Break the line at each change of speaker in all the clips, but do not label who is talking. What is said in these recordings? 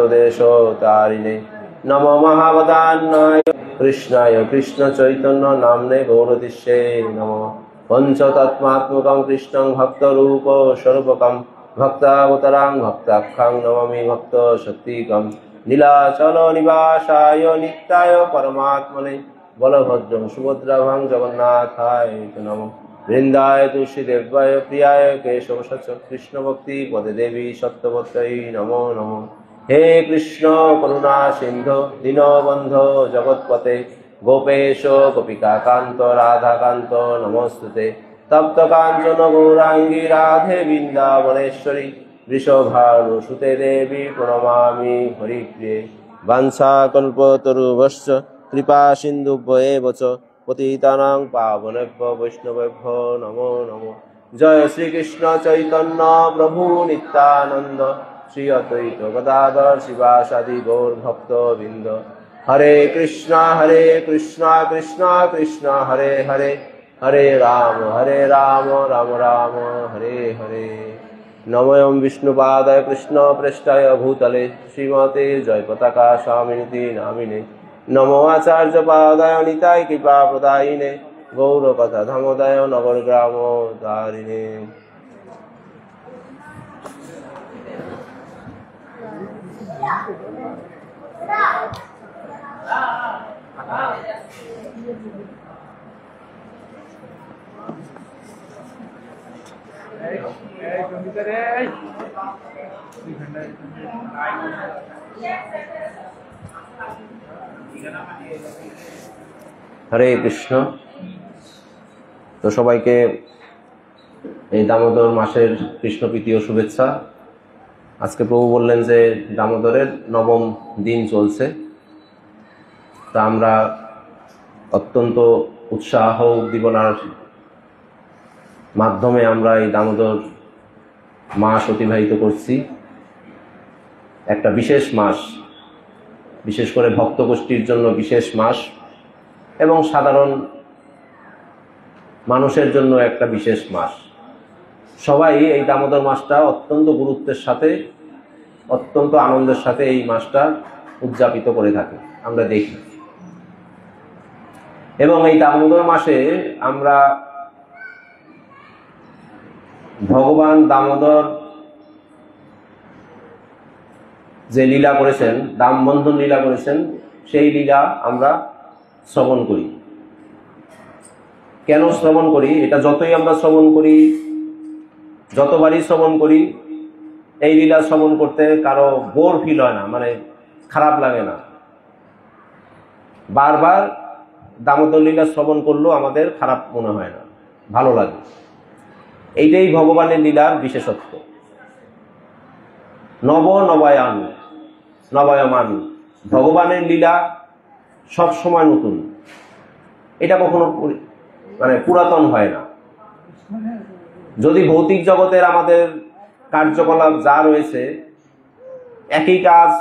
देशोतारिणे नमो महावदान्नाय कृष्णाय कृष्ण चैतन्य नाम्ने गौरतिष्ये नमो पंचतत्मात्मकं कृष्णं भक्तरूप स्वरूपकं भक्तावतारं भक्ताख्यं नमामि भक्त शक्तिकं नीलाचल निवासाय नित्याय परमात्मने बलभद्रं सुभद्राभं जगन्नाथाय नमो वृंदाय तुलसीदेवाय प्रियाय केशव सच कृष्ण भक्ति पदे देवी सत्यवत्यै नमो नमो हे कृष्ण करुणा सिंधु दीनबंधो जगत्पते गोपेश गोपिका कांत राधा कांत नमोस्तुते तप्त कांचन गौरांगी राधे वृंदावनेश्वरी वृषभानुसुते देवी प्रणमामि हरिप्रिये वाञ्छाकल्पतरुभ्यश्च कृपा सिन्धुभ्येव च पतितानां पावनेभ्यो वैष्णवेभ्यो नमो नमो जय श्री कृष्ण चैतन्य प्रभु नित्यानंद श्री अद्वैत गदाधर शिवासादि गौर भक्तवृंद हरे कृष्णा कृष्णा कृष्ण हरे हरे हरे राम राम राम हरे हरे नमोऽयं विष्णुपादाय कृष्ण प्रेष्ठाय भूतले श्रीमते जयपताका स्वामिनिति नामिने नमो आचार्य पादाय निताय कृपा प्रदायिने गौरकथा धमोदय नगर ग्राम दारिणे हरे कृष्ण। तो सबाइके এই দামোদর মাসের কৃষ্ণপ্রীতি ও শুভেচ্ছা। আজকে প্রভু বললেন যে দামোদরের নবম দিন চলছে, তা আমরা অত্যন্ত উৎসাহ উদ্দীপনার মাধ্যমে আমরা এই দামোদর মাস অতিবাহিত করছি। একটা বিশেষ মাস, বিশেষ করে ভক্তগোষ্ঠীর জন্য বিশেষ মাস এবং সাধারণ মানুষের জন্য একটা বিশেষ মাস। সবাই এই দামোদর মাসটা অত্যন্ত গুরুত্বের সাথে, অত্যন্ত আনন্দের সাথে এই মাসটা উদযাপিত করে থাকে, আমরা দেখি। এবং এই দামোদর মাসে আমরা ভগবান দামোদর যে লীলা করেছেন, দামবন্ধন লীলা করেছেন, সেই লীলা আমরা শ্রবণ করি। কেন শ্রবণ করি? এটা যতই আমরা শ্রবণ করি, যতবারই শ্রবণ করি, এই লীলা শ্রবণ করতে কারো বোর ফিল হয় না, মানে খারাপ লাগে না। বারবার দামোদর লীলা শ্রবণ করলেও আমাদের খারাপ মনে হয় না, ভালো লাগে। এইটাই ভগবানের লীলার বিশেষত্ব। নবয়মান, ভগবানের লীলা সব সময় নতুন, এটা কখনো মানে পুরাতন হয় না। যদি ভৌতিক জগতের আমাদের কার্যকলাপ যা রয়েছে, একই কাজ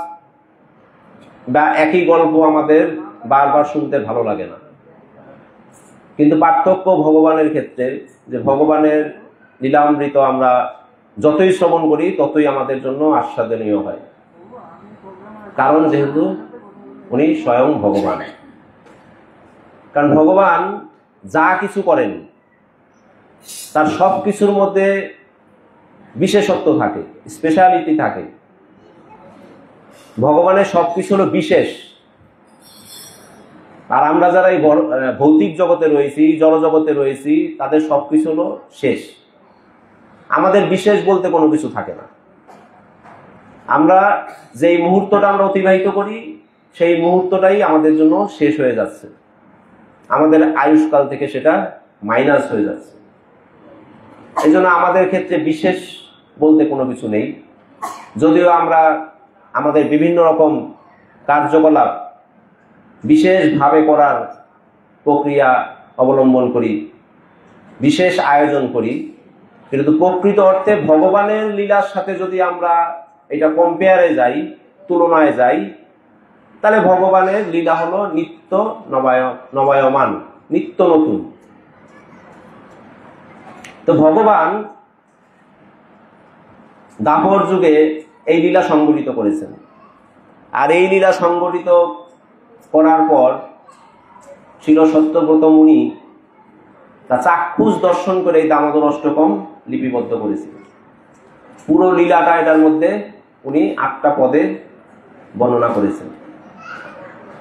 বা একই গল্প আমাদের বারবার শুনতে ভালো লাগে না। কিন্তু পার্থক্য ভগবানের ক্ষেত্রে, যে ভগবানের লীলামৃত আমরা যতই শ্রবণ করি ততই আমাদের জন্য আস্বাদনীয় হয়, কারণ যেহেতু উনি স্বয়ং ভগবান। কারণ ভগবান যা কিছু করেন তার সব কিছুর মধ্যে বিশেষত্ব থাকে, স্পেশালিটি থাকে। ভগবানের সব কিছু হলো বিশেষ। আর আমরা যারা এই ভৌতিক জগতে রয়েছি, জড়জগতে রয়েছি, তাদের সব কিছু হলো শেষ। আমাদের বিশেষ বলতে কোনো কিছু থাকে না। আমরা যেই মুহূর্তটা আমরা অতিবাহিত করি, সেই মুহূর্তটাই আমাদের জন্য শেষ হয়ে যাচ্ছে, আমাদের আয়ুষ্কাল থেকে সেটা মাইনাস হয়ে যাচ্ছে। এই জন্য আমাদের ক্ষেত্রে বিশেষ বলতে কোনো কিছু নেই। যদিও আমরা আমাদের বিভিন্ন রকম কার্যকলাপ বিশেষভাবে করার প্রক্রিয়া অবলম্বন করি, বিশেষ আয়োজন করি, কিন্তু প্রকৃত অর্থে ভগবানের লীলার সাথে যদি আমরা এটা কম্পেয়ারে যাই, তুলনায় যাই, তাহলে ভগবানের লীলা হলো নিত্য নবায়মান, নিত্য নতুন। তো ভগবান দাপর যুগে এই লীলা সংগঠিত করেছেন। আর এই লীলা সংগঠিত করার পর ছিল সত্যব্রত মুনি তা চাক্ষুষ দর্শন করে এই দামোদর অষ্টকম লিপিবদ্ধ করেছিলেন। পুরো লীলাটা এটার মধ্যে উনি 8টা পদে বর্ণনা করেছেন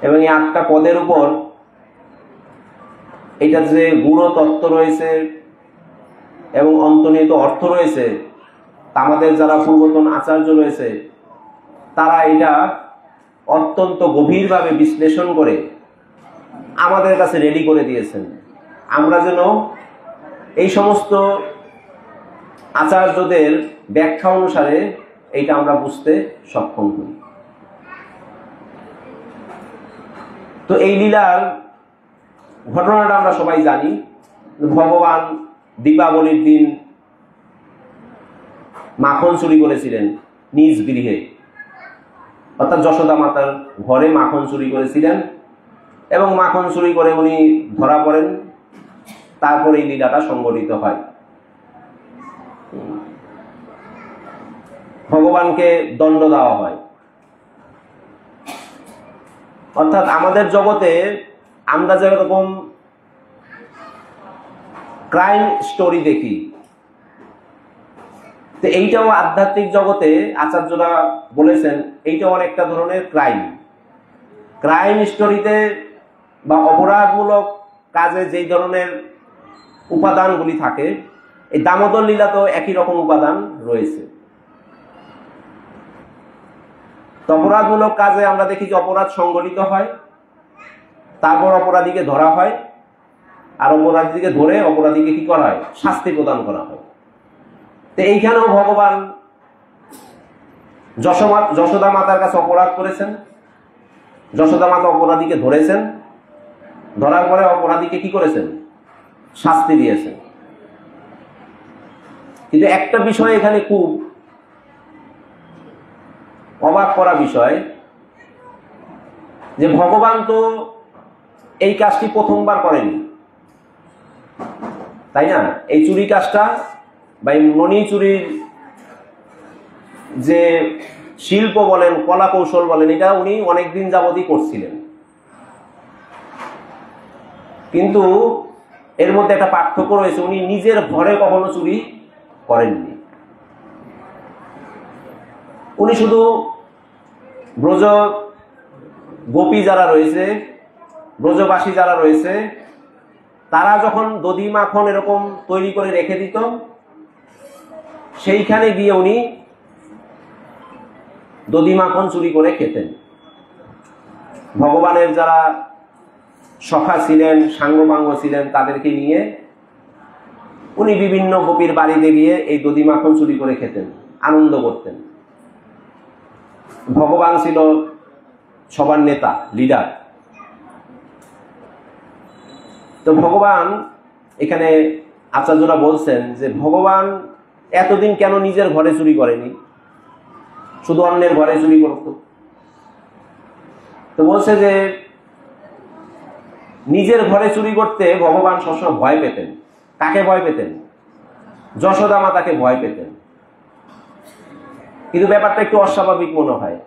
এবং এই 8টা পদের উপর এটা যে গূঢ় তত্ত্ব রয়েছে এবং অন্তর্নিহিত অর্থ রয়েছে, আমাদের যারা পূর্বতন আচার্য রয়েছে তারা এটা অত্যন্ত গভীরভাবে বিশ্লেষণ করে আমাদের কাছে রেডি করে দিয়েছেন। আমরা যেন এই সমস্ত আচার্যদের ব্যাখ্যা অনুসারে এইটা আমরা বুঝতে সক্ষম হই। তো এই লীলার ঘটনাটা আমরা সবাই জানি। ভগবান দীপাবলির দিন মাখন চুরি করেছিলেন নিজ গৃহে, অর্থাৎ যশোদা মাতার ঘরে মাখন চুরি করেছিলেন এবং মাখন চুরি করে উনি ধরা পড়েন। তারপর এই লীলাটা সংঘটিত হয়। ভগবানকে দণ্ড দেওয়া হয়। অর্থাৎ আমাদের জগতে আমরা যেরকম ক্রাইম স্টোরি দেখি, তো এইটাও আধ্যাত্মিক জগতে আচার্যরা বলেছেন এইটাও অনেকটা ধরনের ক্রাইম স্টোরিতে বা অপরাধমূলক কাজে যেই ধরনের উপাদানগুলি থাকে, এই দামোদর লীলাতেও একই রকম উপাদান রয়েছে। তো অপরাধমূলক কাজে আমরা দেখি যে অপরাধ সংগঠিত হয়, তারপর অপরাধীকে ধরা হয়, আর অপরাধীকে ধরে অপরাধীকে কি করা হয়? শাস্তি প্রদান করা হয়। তো এইখানেও ভগবান যশোদা মাতার কাছে অপরাধ করেছেন, যশোদা মাতা অপরাধীকে ধরেছেন, ধরার পরে অপরাধীকে কি করেছেন? শাস্তি দিয়েছেন। কিন্তু একটা বিষয় এখানে খুব অবাক করা বিষয়, যে ভগবান তো এই কাজটি প্রথমবার করেনি, তাই না? এই চুরি কাজটা বা এই মণি চুরির যে শিল্প বলেন, কলা কৌশল বলেন, এটা উনি অনেকদিন যাবতই করছিলেন। কিন্তু এর মধ্যে একটা পার্থক্য রয়েছে, উনি নিজের ঘরে কখনো চুরি করেননি। উনি শুধু ব্রজ গোপী যারা রয়েছে, ব্রজবাসী যারা রয়েছে, তারা যখন দধি মাখন এরকম তৈরি করে রেখে দিত, সেইখানে গিয়ে উনি দধি মাখন চুরি করে খেতেন। ভগবানের যারা সখা ছিলেন, সাঙ্গপাঙ্গ ছিলেন, তাদেরকে নিয়ে উনি বিভিন্ন গোপীর বাড়িতে গিয়ে এই দধি মাখন চুরি করে খেতেন, আনন্দ করতেন। ভগবান ছিল সবার নেতা, লিডার। তো ভগবান এখানে আচার্যরা বলছেন যে ভগবান এতদিন কেন নিজের ঘরে চুরি করেনি, শুধু অন্যের ঘরে চুরি করত? তো বলছে যে নিজের ঘরে চুরি করতে ভগবান সবসময় ভয় পেতেন। কাকে ভয় পেতেন? যশোদা মাতাকে ভয় পেতেন। কিন্তু ব্যাপারটা একটু অস্বাভাবিক মনে হয়।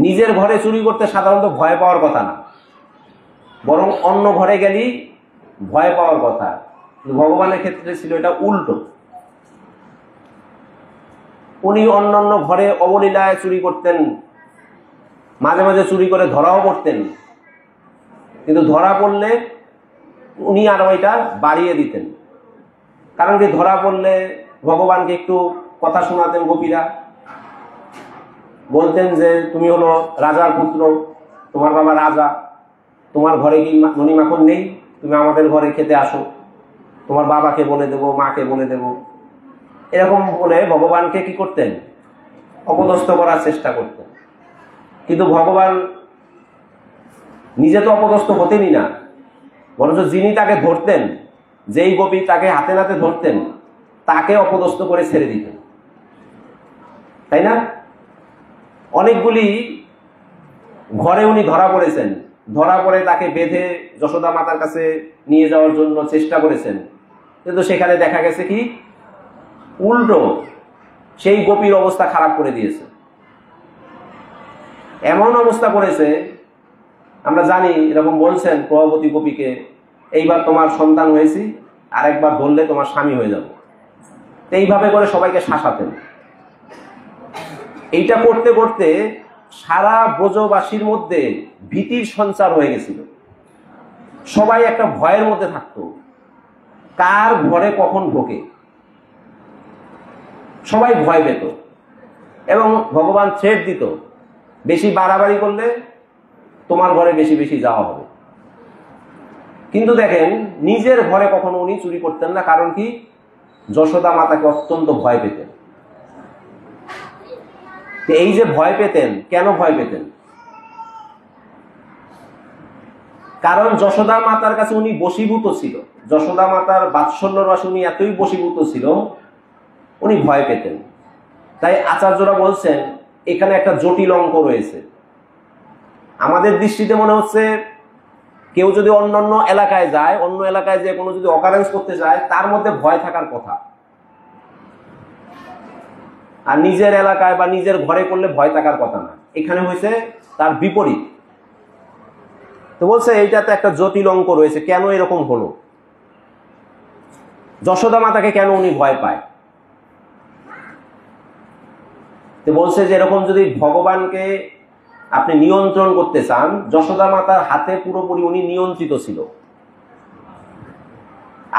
নিজের ঘরে চুরি করতে সাধারণত ভয় পাওয়ার কথা না, বরং অন্য ঘরে গেলেই ভয় পাওয়ার কথা। ভগবানের ক্ষেত্রে ছিল এটা উল্টো। উনি অন্যান্য ঘরে অবলীলায় চুরি করতেন, মাঝে মাঝে চুরি করে ধরাও পড়তেন, কিন্তু ধরা পড়লে উনি আরো এটা বাড়িয়ে দিতেন। কারণ কি, ধরা পড়লে ভগবানকে একটু কথা শোনাতেন গোপীরা, বলতেন যে তুমি হলো রাজার পুত্র, তোমার বাবা রাজা, তোমার ঘরে কি মণি মাখন নেই, তুমি আমাদের ঘরে খেতে আসো, তোমার বাবাকে বলে দেবো, মাকে বলে দেবো, এরকম বলে ভগবানকে কি করতেন? অপদস্থ করার চেষ্টা করতেন। কিন্তু ভগবান নিজে তো অপদস্থ হতেনই না, বরঞ্চ যিনি তাকে ধরতেন, যেই গোপী তাকে হাতে নাতে ধরতেন, তাকে অপদস্থ করে ছেড়ে দিতেন, তাই না? অনেকগুলি ঘরে উনি ধরা পড়েছেন, ধরা পড়ে তাকে বেঁধে যশোদা মাতার কাছে নিয়ে যাওয়ার জন্য চেষ্টা করেছেন, কিন্তু সেখানে দেখা গেছে কি উল্টো, সেই গোপীর অবস্থা খারাপ করে দিয়েছে। এমন অবস্থা করেছে, আমরা জানি এরকম বলছেন প্রভাবতী গোপীকে, এইবার তোমার সন্তান হয়েছি, আরেকবার ধরলে তোমার স্বামী হয়ে যাবো। এইভাবে করে সবাইকে শাসাতেন। এইটা করতে করতে সারা ব্রজবাসীর মধ্যে ভীতির সঞ্চার হয়ে গেছিল। সবাই একটা ভয়ের মধ্যে থাকতো, কার ঘরে কখন ঢোকে, সবাই ভয় পেত। এবং ভগবান থ্রেট দিত, বেশি বাড়াবাড়ি করলে তোমার ঘরে বেশি বেশি যাওয়া হবে। কিন্তু দেখেন, নিজের ঘরে কখনো উনি চুরি করতেন না। কারণ কি? যশোদা মাতাকে অত্যন্ত ভয় পেতেন। এই যে ভয় পেতেন, কেন ভয় পেতেন? কারণ যশোদা মাতার কাছে উনি বশীভূত ছিল। যশোদা মাতার বাৎসল্য রসে উনি এতই বশীভূত ছিল, উনি ভয় পেতেন। তাই আচার্যরা বলছেন এখানে একটা জটিল অঙ্ক রয়েছে। আমাদের দৃষ্টিতে মনে হচ্ছে কেউ যদি অন্য এলাকায় যায়, অন্য এলাকায় যে কোনো যদি অকারেন্স করতে যায়, তার মধ্যে ভয় থাকার কথা। আর নিজের এলাকায় বা নিজের ঘরে করলে ভয় থাকার কথা না। এখানে হয়েছে তার বিপরীত। তো বলছে এইটাতে একটা জটিল অঙ্ক রয়েছে, কেন এরকম হলো? যশোদা মাতাকে কেন উনি ভয় পায়? তো বলছে যে এরকম যদি ভগবানকে আপনি নিয়ন্ত্রণ করতে চান, যশোদা মাতার হাতে পুরোপুরি উনি নিয়ন্ত্রিত ছিল।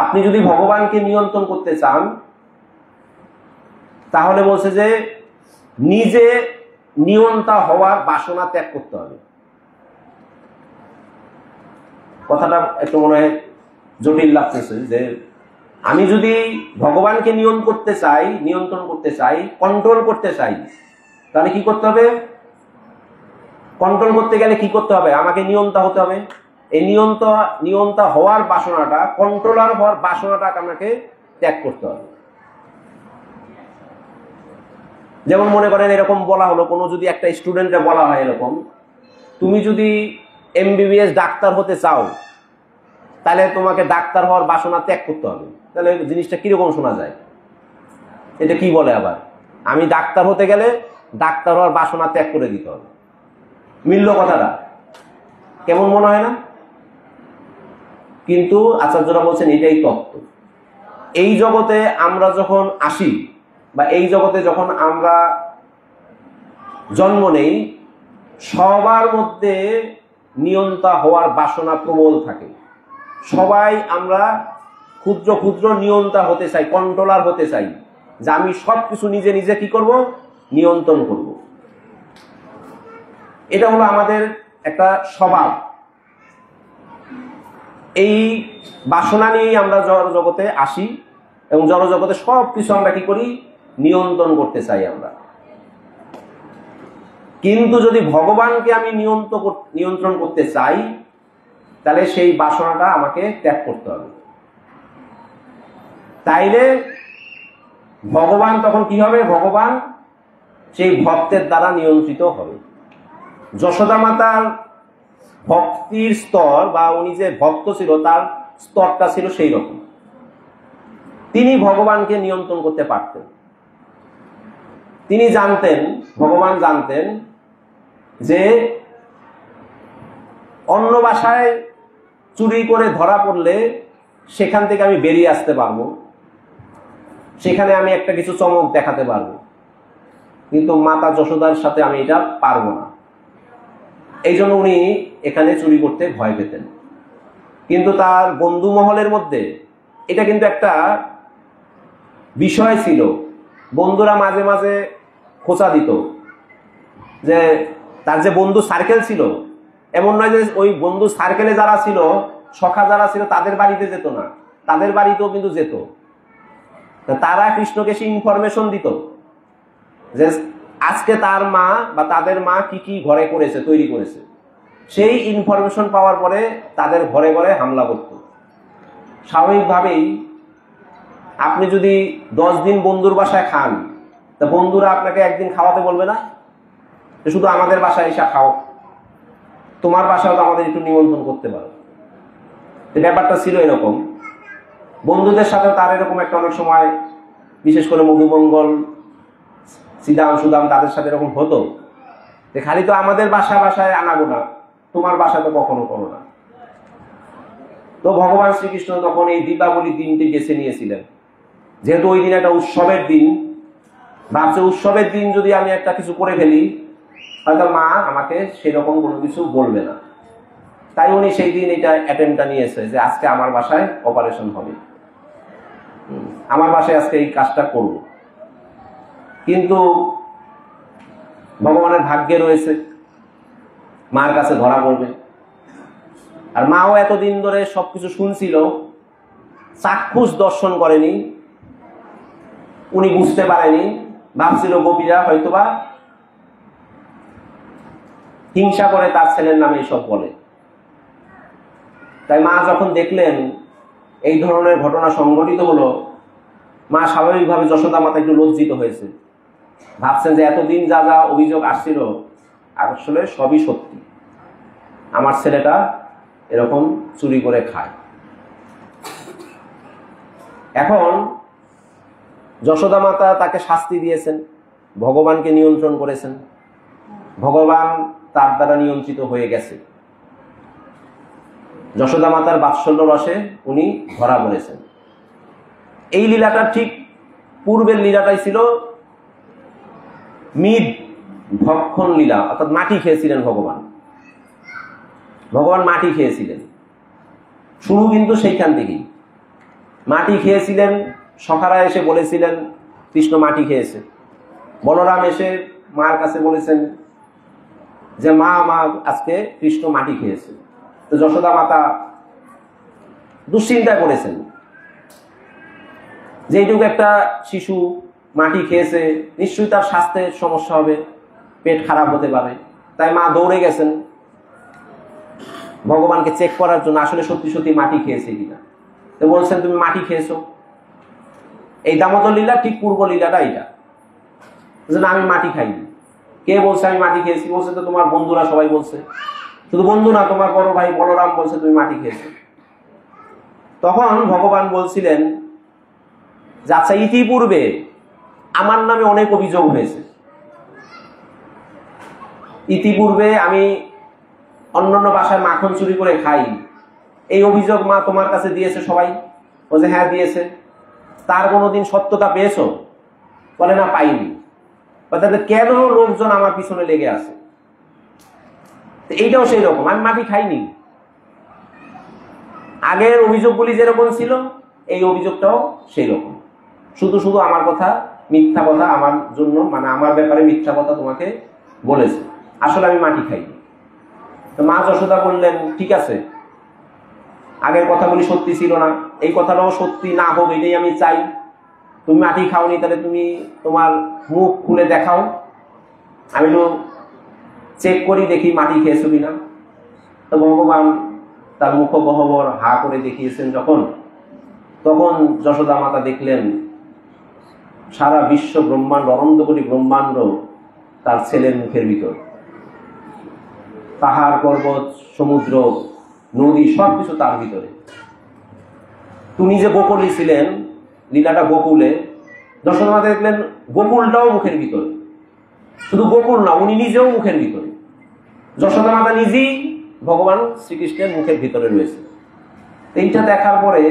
আপনি যদি ভগবানকে নিয়ন্ত্রণ করতে চান, তাহলে বলছে যে নিজে নিয়ন্তা হওয়ার বাসনা ত্যাগ করতে হবে। কথাটা একটু মনে হয় জটিল লাগতেছে, যে আমি যদি ভগবানকে নিয়ন্ত্রণ করতে চাই, কন্ট্রোল করতে চাই, তাহলে কি করতে হবে? কন্ট্রোল করতে গেলে কি করতে হবে? আমাকে নিয়ন্তা হতে হবে। এই নিয়ন্তা হওয়ার বাসনাটা, কন্ট্রোলার হওয়ার বাসনাটাকে আমাকে ত্যাগ করতে হবে। যেমন মনে করেন এরকম বলা হলো, কোনো যদি একটা স্টুডেন্টকে বলা হয় এরকম, তুমি যদি MBBS ডাক্তার হতে চাও, তাহলে তোমাকে ডাক্তার হওয়ার বাসনা ত্যাগ করতে হবে। তাহলে জিনিসটা কিরকম শোনা যায়? এটা কি বলে আবার? আমি ডাক্তার হতে গেলে ডাক্তার হওয়ার বাসনা ত্যাগ করে দিতে হবে। মিলল কথাটা? কেমন মনে হয় না? কিন্তু আচার্যরা বলছেন এটাই তত্ত্ব। এই জগতে আমরা যখন আসি, বা এই জগতে যখন আমরা জন্ম নেই, সবার মধ্যে নিয়ন্তা হওয়ার বাসনা প্রবল থাকে। সবাই আমরা ক্ষুদ্র ক্ষুদ্র নিয়ন্তা হতে চাই, কন্ট্রোলার হতে চাই, যে আমি সবকিছু নিজে নিজে কি করব? নিয়ন্ত্রণ করব। এটা হলো আমাদের একটা স্বভাব। এই বাসনা নিয়েই আমরা জড়জগতে আসি, এবং জড়জগতে সবকিছু আমরা কি করি? নিয়ন্ত্রণ করতে চাই আমরা। কিন্তু যদি ভগবানকে আমি নিয়ন্ত্রণ করতে চাই, তাহলে সেই বাসনাটা আমাকে ত্যাগ করতে হবে। তাইলে ভগবান তখন কি হবে? ভগবান সেই ভক্তের দ্বারা নিয়ন্ত্রিত হবে। যশোদা মাতার ভক্তির স্তর, বা উনি যে ভক্ত ছিল তার স্তরটা ছিল সেই রকম। তিনি ভগবানকে নিয়ন্ত্রণ করতে পারতেন। তিনি জানতেন, ভগবান জানতেন যে অন্য বাসায় চুরি করে ধরা পড়লে সেখান থেকে আমি বেরিয়ে আসতে পারবো, সেখানে আমি একটা কিছু চমক দেখাতে পারবো, কিন্তু মাতা যশোদার সাথে আমি এটা পারবো না। এই জন্য উনি এখানে চুরি করতে ভয় পেতেন। কিন্তু তার বন্ধু মহলের মধ্যে এটা কিন্তু একটা বিষয় ছিল। বন্ধুরা মাঝে মাঝে খোঁচা দিত, যে তার যে বন্ধু সার্কেল ছিল, এমন নয় যে ওই বন্ধু সার্কেলে যারা ছিল, সখা যারা ছিল, তাদের বাড়িতে যেত না, তাদের বাড়িতেও কিন্তু যেত। তারা কৃষ্ণকে সে ইনফরমেশন দিত যে আজকে তার মা বা তাদের মা কি কি ঘরে করেছে, তৈরি করেছে। সেই ইনফরমেশন পাওয়ার পরে তাদের ঘরে ঘরে হামলা করত। স্বাভাবিকভাবেই আপনি যদি 10 দিন বন্ধুর বাসায় খান, তা বন্ধুরা আপনাকে একদিন খাওয়াতে বলবে না, শুধু আমাদের বাসায় এসে খাও, তোমার বাসায় তো আমাদের একটু নিমন্ত্রণ করতে পারো। ব্যাপারটা ছিল এরকম। বন্ধুদের সাথে তার এরকম একটা অনেক সময়, বিশেষ করে মধুমঙ্গল, সিদাম, সুদাম, তাদের সাথে এরকম হতো যে খালি তো আমাদের বাসায় আনাবো না, তোমার বাসা তো কখনো করো না। তো ভগবান শ্রীকৃষ্ণ তখন এই দীপাবলি দিনটি বেছে নিয়েছিলেন, যেহেতু ওই দিন একটা উৎসবের দিন। ভাবছে উৎসবের দিন যদি আমি একটা কিছু করে ফেলি, হয়তো মা আমাকে সেরকম কোনো কিছু বলবে না। তাই উনি সেই দিন এটা অ্যাটেম্পটা নিয়েছে যে আজকে আমার বাসায় অপারেশন হবে, আমার বাসায় আজকে এই কাজটা করব। কিন্তু ভগবানের ভাগ্যে রয়েছে মার কাছে ধরা পড়বে। আর মাও এতদিন ধরে সবকিছু শুনছিল, চাক্ষুষ দর্শন করেনি, উনি বুঝতে পারেনি। ভাবছিল গোপীরা হয়তোবা হিংসা করে তার ছেলের নামে এসব বলে। তাই মা যখন দেখলেন এই ধরনের ঘটনা সংঘটিত হলো, মা স্বাভাবিকভাবে যশোদা মাতা একটু লজ্জিত হয়েছে। ভাবছেন যে এতদিন যা যা অভিযোগ আসছিল আসলে সবই সত্যি, আমার ছেলেটা এরকম চুরি করে খায়। এখন যশোদা মাতা তাকে শাস্তি দিয়েছেন, ভগবানকে নিয়ন্ত্রণ করেছেন, ভগবান তার দ্বারা নিয়ন্ত্রিত হয়ে গেছে। যশোদা মাতার বাৎসল্য রসে উনি ধরা পড়েছেন। এই লীলাটা ঠিক পূর্বের লীলাটাই ছিল মিদ ভক্ষণ লীলা, অর্থাৎ মাটি খেয়েছিলেন ভগবান। ভগবান মাটি খেয়েছিলেন, শুরু কিন্তু সেইখান থেকেই। মাটি খেয়েছিলেন, সখারা এসে বলেছিলেন কৃষ্ণ মাটি খেয়েছে। বলরাম এসে মার কাছে বলেছেন যে মা আজকে কৃষ্ণ মাটি খেয়েছে। তো যশোদা মাতা দুশ্চিন্তা করেছেন যে এইটুকু একটা শিশু মাটি খেয়েছে, নিশ্চয়ই তার স্বাস্থ্যের সমস্যা হবে, পেট খারাপ হতে পারে। তাই মা দৌড়ে গেছেন ভগবানকে চেক করার জন্য, আসলে সত্যি সত্যি মাটি খেয়েছে কিনা। তো বলছেন তুমি মাটি খেয়েছো। এই দামোদর লীলা ঠিক পূর্ব লীলাটা এটা, না আমি মাটি খাইনি। কে বলছে আমি মাটি খেয়েছি? বলছে তো তোমার বন্ধুরা সবাই বলছে। শুধু বন্ধু না, তোমার বড় ভাই বলরাম বলছে তুমি মাটি খেয়েছো। তখন ভগবান বলছিলেন যে আচ্ছা, ইতিপূর্বে আমার নামে অনেক অভিযোগ হয়েছে, ইতিপূর্বে আমি অন্যান্য বাসায় মাখন চুরি করে খাই, এই অভিযোগ মা তোমার কাছে দিয়েছে সবাই? বলছে হ্যাঁ দিয়েছে। তার কোনোদিন সত্যতা পেয়েছো? বলে না পাইনি। তাহলে কেন লোকজন আমার পিছনে লেগে আছে? এইটাও সেই রকম, আমি মাটি খাইনি। আগের অভিযোগগুলি যেরকম ছিল এই অভিযোগটাও সেই রকম, শুধু শুধু আমার কথা মিথ্যা কথা আমার জন্য, মানে আমার ব্যাপারে মিথ্যা কথা তোমাকে বলেছে, আসলে আমি মাটি খাইনি। তো মা যশোদা বললেন ঠিক আছে, আগের কথাগুলি সত্যি ছিল না, এই কথাটাও সত্যি না হোক এটাই আমি চাই। তুমি মাটি খাওনি, তাহলে তুমি তোমার মুখ খুলে দেখাও, আমি তো চেক করি দেখি মাটি খেয়েছো কিনা। তো ভগবান তার মুখ গহ্বর হা করে দেখিয়েছেন যখন, তখন যশোদা মাতা দেখলেন সারা বিশ্ব ব্রহ্মাণ্ড, অনন্ত কোটি ব্রহ্মাণ্ড তার ছেলের মুখের ভিতর। পাহাড় পর্বত সমুদ্র নদী সবকিছু তার ভিতরে। তুমি যে গোকুলে ছিলেন, লীলাটা গোকুলে, যশোদা মাতা দেখলেন গোকুলটাও মুখের ভিতরে। শুধু গোকুল না, উনি নিজেও মুখের ভিতরে। যশোদা মাতা নিজেই ভগবান শ্রীকৃষ্ণের মুখের ভিতরে রয়েছে। এইটা দেখার পরে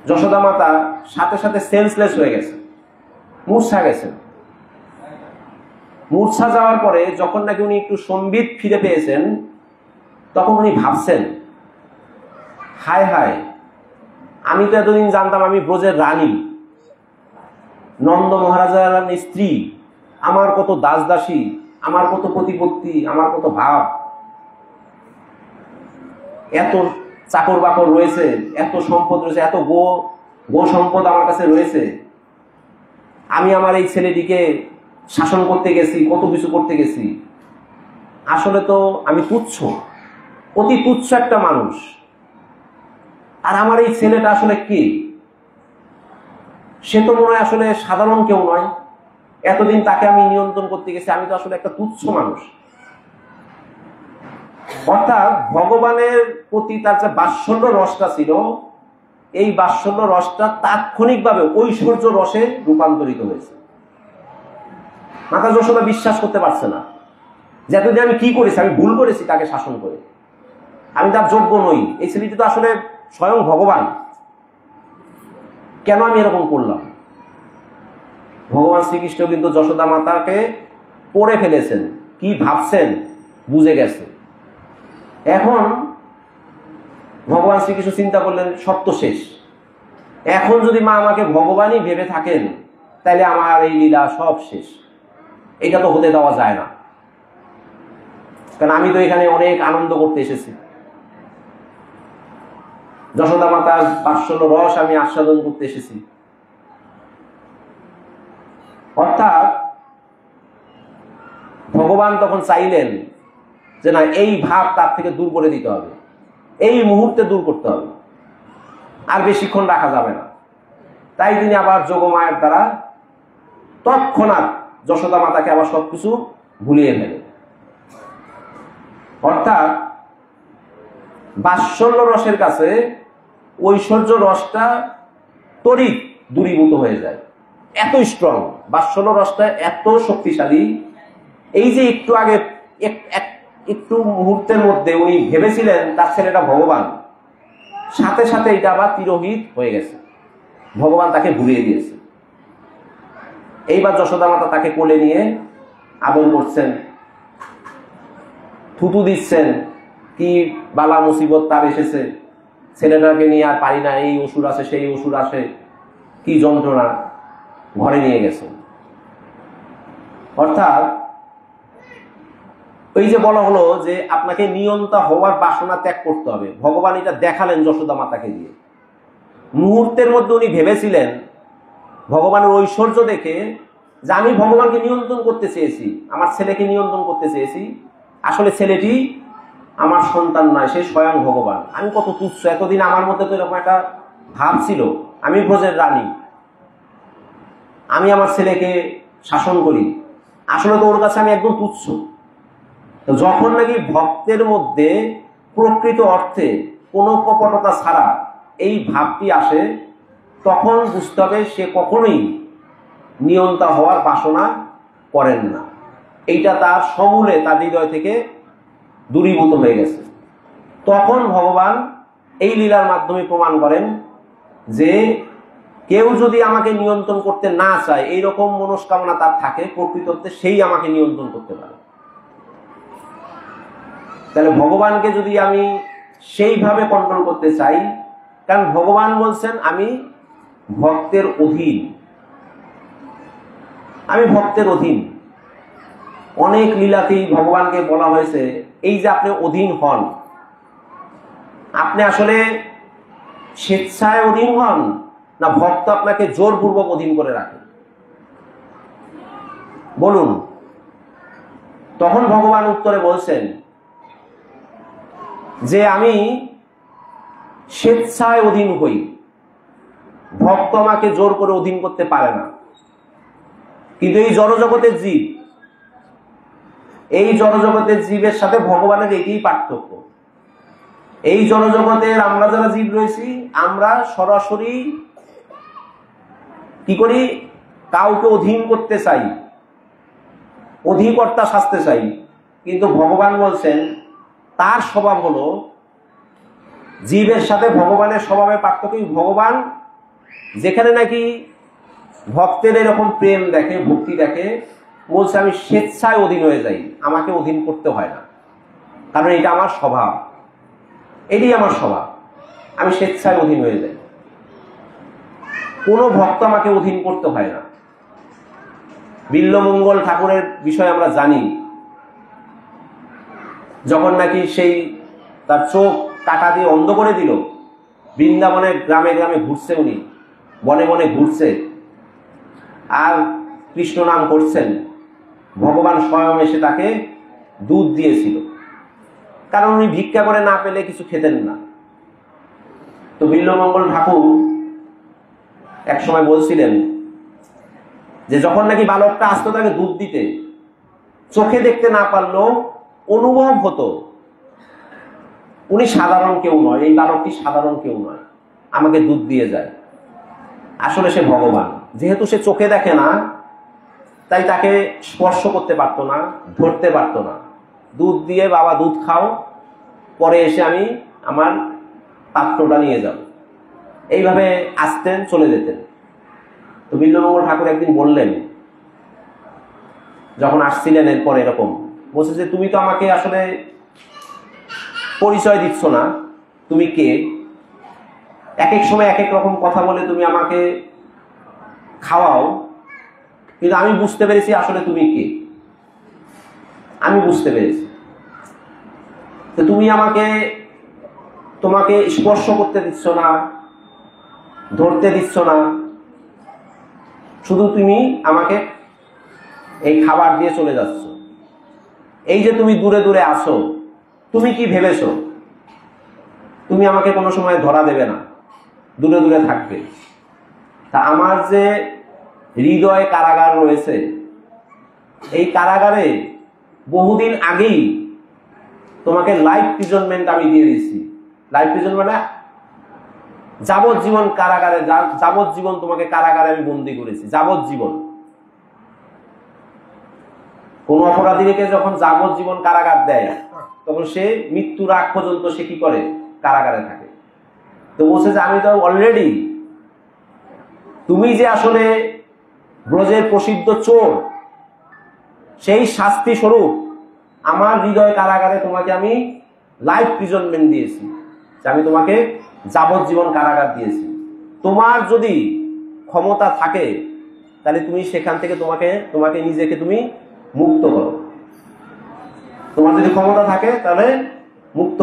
যশোদা মাতা সাথে সাথে সেন্সলেস হয়ে গেছে, মূর্ছা গেছেন। মূর্ছা যাওয়ার পরে যখন নাকি উনি একটু সম্বিত ফিরে পেয়েছেন, তখন উনি ভাবছেন হায় হায়, আমি তো এতদিন জানতাম আমি ব্রজের রানী, নন্দ মহারাজার স্ত্রী, আমার কত দাস দাসী, আমার কত প্রতিপত্তি, আমার কত ভাব, এত চাকর বাকর রয়েছে, এত সম্পদ রয়েছে, এত গো সম্পদ আমার কাছে রয়েছে। আমি আমার এই ছেলেটিকে শাসন করতে গেছি, কত কিছু করতে গেছি, আসলে তো আমি তুচ্ছ, অতি তুচ্ছ একটা মানুষ। আর আমার এই ছেলেটা আসলে কি? সে তো মনে হয় আসলে সাধারণ কেউ নয়, এতদিন তাকে আমি নিয়ন্ত্রণ করতে গেছি, আমি তো আসলে একটা তুচ্ছ মানুষ। অর্থাৎ ভগবানের প্রতি তার যে বাৎসল্য রসটা ছিল, এই বাৎসল্য রসটা তাৎক্ষণিকভাবে ঐশ্বর্য রসে রূপান্তরিত হয়েছে। মাতা যশোদা বিশ্বাস করতে পারছে না যে এতদিন আমি কি করেছি, আমি ভুল করেছি তাকে শাসন করে, আমি তার যোগ্য নই, এই ছেলেটি তো আসলে স্বয়ং ভগবান, কেন আমি এরকম করলাম। ভগবান শ্রীকৃষ্ণ কিন্তু যশোদা মাতাকে পড়ে ফেলেছেন, কি ভাবছেন বুঝে গেছে। এখন ভগবান শ্রীকৃষ্ণ চিন্তা করলেন সত্য শেষ, এখন যদি মা আমাকে ভগবানই ভেবে থাকেন তাহলে আমার এই লীলা সব শেষ, এটা তো হতে দেওয়া যায় না, কারণ আমি তো এখানে অনেক আনন্দ করতে এসেছি, যশোদা মাতার বাৎসল্য রস আমি আস্বাদন করতে এসেছি। অর্থাৎ ভগবান তখন চাইলেন যে না, এই ভাব তার থেকে দূর করে দিতে হবে, এই মুহূর্তে দূর করতে হবে, আর বেশিক্ষণ রাখা যাবে না। তাই তিনি আবার যোগমায়ের দ্বারা তৎক্ষণাৎ যশোদা মাতাকে আবার সবকিছু ভুলিয়ে ফেলেন। অর্থাৎ বাৎসল্য রসের কাছে ঐশ্বর্য রসটা তড়িৎ দূরীভূত হয়ে যায়, এত স্ট্রং বাৎসল্য রসটা, এত শক্তিশালী। এই যে একটু আগে একটু মুহূর্তের মধ্যে উনি ভেবেছিলেন তার ছেলেটা ভগবান, সাথে সাথে এটা আবার তিরোহিত হয়ে গেছে, ভগবান তাকে ভুলিয়ে দিয়েছে। এইবার যশোদা মাতা তাকে কোলে নিয়ে আদর করছেন, থুতু দিচ্ছেন, কি বালা মুসিবত তার এসেছে, ছেলেটাকে নিয়ে আর পারি না, এই অসুর আসে সেই অসুর আসে, কি যন্ত্রণা, ঘরে নিয়ে গেছেন। অর্থাৎ ওই যে বলা হলো যে আপনাকে নিয়ন্তা হওয়ার বাসনা ত্যাগ করতে হবে, ভগবান এটা দেখালেন যশোদা মাতাকে দিয়ে। মুহূর্তের মধ্যে উনি ভেবেছিলেন ভগবানের ঐশ্বর্য দেখে যে আমি ভগবানকে নিয়ন্ত্রণ করতে চেয়েছি, আমার ছেলেকে নিয়ন্ত্রণ করতে চেয়েছি, আসলে ছেলেটি আমার সন্তান নয়, সে স্বয়ং ভগবান, আমি কত তুচ্ছ, এতদিন আমার মধ্যে তো এরকম একটা ভাব ছিল আমি ব্রজের রানী, আমি আমার ছেলেকে শাসন করি, আসলে তো ওর কাছে আমি একদম তুচ্ছ। তো যখন নাকি ভক্তের মধ্যে প্রকৃত অর্থে কোনো কপটতা ছাড়া এই ভাবটি আসে, তখন বুঝতে হবে সে কখনোই নিয়ন্তা হওয়ার বাসনা করেন না, এইটা তার সমূলে তার হৃদয় থেকে দূরীভূত হয়ে গেছে। তখন ভগবান এই লীলার মাধ্যমে প্রমাণ করেন যে কেউ যদি আমাকে নিয়ন্ত্রণ করতে না চায়, এইরকম মনস্কামনা তার থাকে, প্রকৃততে সেই আমাকে নিয়ন্ত্রণ করতে পারে। তাহলে ভগবানকে যদি আমি সেইভাবে কন্ট্রোল করতে চাই, কারণ ভগবান বলছেন আমি ভক্তের অধীন, আমি ভক্তের অধীন। অনেক লীলাতেই ভগবানকে বলা হয়েছে এই যে আপনি অধীন হন, আপনি আসলে স্বেচ্ছায় অধীন হন না ভক্ত আপনাকে জোরপূর্বক অধীন করে রাখে, বলুন। তখন ভগবান উত্তরে বলছেন যে আমি স্বেচ্ছায় অধীন হই, ভক্ত আমাকে জোর করে অধীন করতে পারে না। কিন্তু এই জড়জগতের জীব, এই জড়জগতের জীবের সাথে ভগবানের এটাই পার্থক্য। এই জড়জগতের আমরা যারা জীব রয়েছি, আমরা সরাসরি কি করি, কাউকে অধীন করতে চাই, অধিকর্তা সাজতে চাই। কিন্তু ভগবান বলছেন তার স্বভাব হলো, জীবের সাথে ভগবানের স্বভাবের পার্থক্য, ভগবান যেখানে নাকি ভক্তের এরকম প্রেম দেখে, ভক্তি দেখে, বলছে আমি স্বেচ্ছায় অধীন হয়ে যাই, আমাকে অধীন করতে হয় না, কারণ এটা আমার স্বভাব, এটাই আমার স্বভাব, আমি স্বেচ্ছায় অধীন হয়ে যাই, কোনো ভক্ত আমাকে অধীন করতে হয় না। বিল্বমঙ্গল ঠাকুরের বিষয়ে আমরা জানি, যখন নাকি সেই তার চোখ কাটা দিয়ে অন্ধ করে দিল, বৃন্দাবনের গ্রামে গ্রামে ঘুরছে, উনি বনে বনে ঘুরছে আর কৃষ্ণ নাম করছেন, ভগবান স্বয়ং এসে তাকে দুধ দিয়েছিল, কারণ উনি ভিক্ষা করে না পেলে কিছু খেতেন না। তো বিল্বমঙ্গল ঠাকুর এক সময় বলছিলেন যে যখন নাকি বালকটা আসতো তাকে দুধ দিতে, চোখে দেখতে না পারলেও অনুভব হতো উনি সাধারণ কেউ নয়, এই বালকটি সাধারণ কেউ নয়, আমাকে দুধ দিয়ে যায়, আসলে সে ভগবান। যেহেতু সে চোখে দেখে না, তাই তাকে স্পর্শ করতে পারতো না, ধরতে পারতো না। দুধ দিয়ে বাবা দুধ খাও, পরে এসে আমি আমার পাত্রটা নিয়ে যাব, এইভাবে আসতেন, চলে যেতেন। তো বিল্বমঙ্গল ঠাকুর একদিন বললেন, যখন আসছিলেন এরপর এরকম বলছে যে তুমি তো আমাকে আসলে পরিচয় দিচ্ছ না, তুমি কে? এক এক সময় এক এক রকম কথা বলে তুমি আমাকে খাওয়াও, কিন্তু আমি বুঝতে পেরেছি আসলে তুমি কে, আমি বুঝতে পেরেছি। তো তুমি তোমাকে স্পর্শ করতে দিচ্ছ না, ধরতে দিচ্ছ না, শুধু তুমি আমাকে এই খাবার দিয়ে চলে যাচ্ছ। এই যে তুমি দূরে দূরে আসো, তুমি কি ভেবেছো তুমি আমাকে কোনো সময় ধরা দেবে না, দূরে দূরে থাকবে? তা আমার যে হৃদয়ে কারাগার রয়েছে, এই কারাগারে বহুদিন আগেই তোমাকে লাইফ প্রিজনমেন্ট আমি দিয়ে দিচ্ছি। লাইফ প্রিজন মানে যাবজ্জীবন কারাগারে, যাবজ্জীবন তোমাকে কারাগারে আমি বন্দী করেছি, যাবজ্জীবন। কোন অপরাধীকে যখন যাবজ্জীবন কারাগার দেয়, তখন সে মৃত্যুর আগ পর্যন্ত সে কি করে? কারাগারে থাকে। তো বলছে যে আমি তো অলরেডি, তুমি যে আসলে ব্রজের প্রসিদ্ধ চোর, সেই শাস্তি স্বরূপ আমার হৃদয় কারাগারে তোমাকে আমি লাইফ প্রিজনমেন্ট দিয়েছি, আমি তোমাকে যাবজ্জীবন কারাগার দিয়েছি। তোমার যদি ক্ষমতা থাকে তাহলে তুমি সেখান থেকে তোমাকে নিজেকে তুমি মুক্ত করো। তোমার যদি ক্ষমতা থাকে তাহলে মুক্ত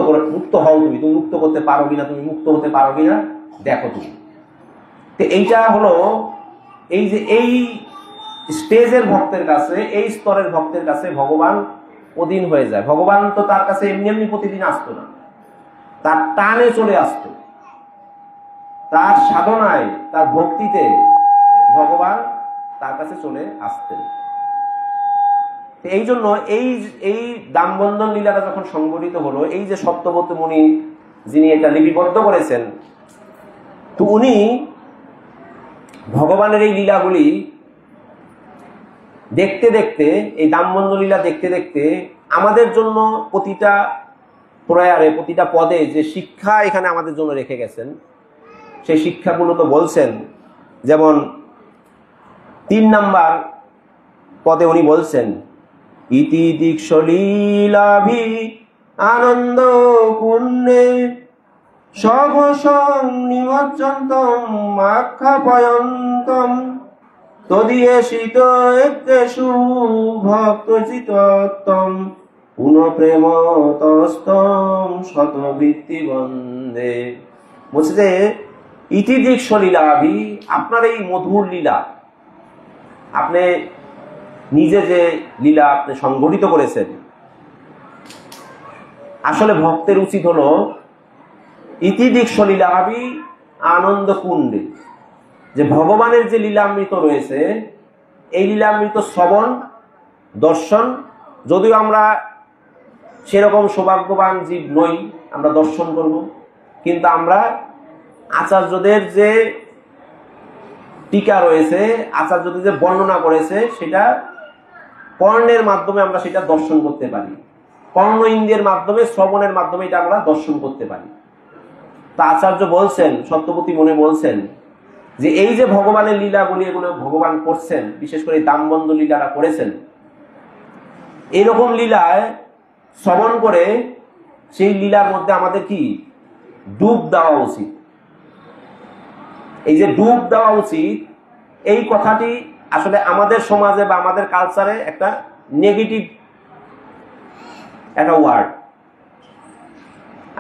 হও। তুমি মুক্ত করতে পারো কিনা, তুমি মুক্ত হতে পারো কিনা দেখো তুমি। তো এইটা হলো এই যে এই স্টেজের ভক্তের কাছে, এই স্তরের ভক্তের কাছে ভগবান অধীন হয়ে যায়। ভগবান তো তার কাছে এমনি এমনি প্রতিদিন আসতো না, তার টানে চলে আসতো, তার সাধনায়, তার ভক্তিতে ভগবান তার কাছে চলে আসতেন। এই জন্য এই দামবন্ধন লীলাটা যখন সংগঠিত হলো, এই যে সত্যব্রত মুনি যিনি এটা লিপিবদ্ধ করেছেন, তো উনি ভগবানের এই লীলাগুলি দেখতে দেখতে, এই দামবন্ধন লীলা দেখতে দেখতে আমাদের জন্য প্রতিটা প্রয়ারে, প্রতিটা পদে যে শিক্ষা এখানে আমাদের জন্য রেখে গেছেন, সেই শিক্ষাগুলো তো বলছেন। যেমন 3 নাম্বার পদে উনি বলছেন, ইতি দীক্ষলীলাভি আনন্দ পুণ্যে সবসং নিমজ্জন্তম আখ্যাপয়ন্তম তদীয়েষিত একেষু ভক্তচিত্তম পুনঃপ্রেম তস্তম শতবৃত্তি বন্দে। বলছে যে ইতি দীক্ষলীলাভি, আপনার এই মধুর লীলা, আপনি নিজে যে লীলা আপনি সংগঠিত করেছেন, আসলে ভক্তের উচিত হলো ইতি দীক্ষলীলাভি আনন্দ কুণ্ডে, যে ভগবানের যে লীলামৃত রয়েছে, এই লীলামৃত শ্রবণ দর্শন, যদিও আমরা সেরকম সৌভাগ্যবান জীব নই, আমরা দর্শন করব, কিন্তু আমরা আচার্যদের যে টিকা রয়েছে, আচার্যদের যে বর্ণনা করেছে, সেটা কর্ণের মাধ্যমে আমরা সেটা দর্শন করতে পারি, কর্ণ ইন্দ্রিয়ের মাধ্যমে, শ্রবণের মাধ্যমে এটা আমরা দর্শন করতে পারি। তা আচার্য বলছেন, সত্যবতী মনে বলছেন যে এই যে ভগবানের লীলাগুলি, এগুলো ভগবান করছেন, বিশেষ করে দামবন্ধ লীলাটা করেছেন, এরকম লীলায় শ্রবণ করে সেই লীলার মধ্যে আমাদের কি ডুব দেওয়া উচিত। এই যে ডুব দেওয়া উচিত, এই কথাটি আসলে আমাদের সমাজে বা আমাদের কালচারে একটা নেগেটিভ একটা ওয়ার্ড।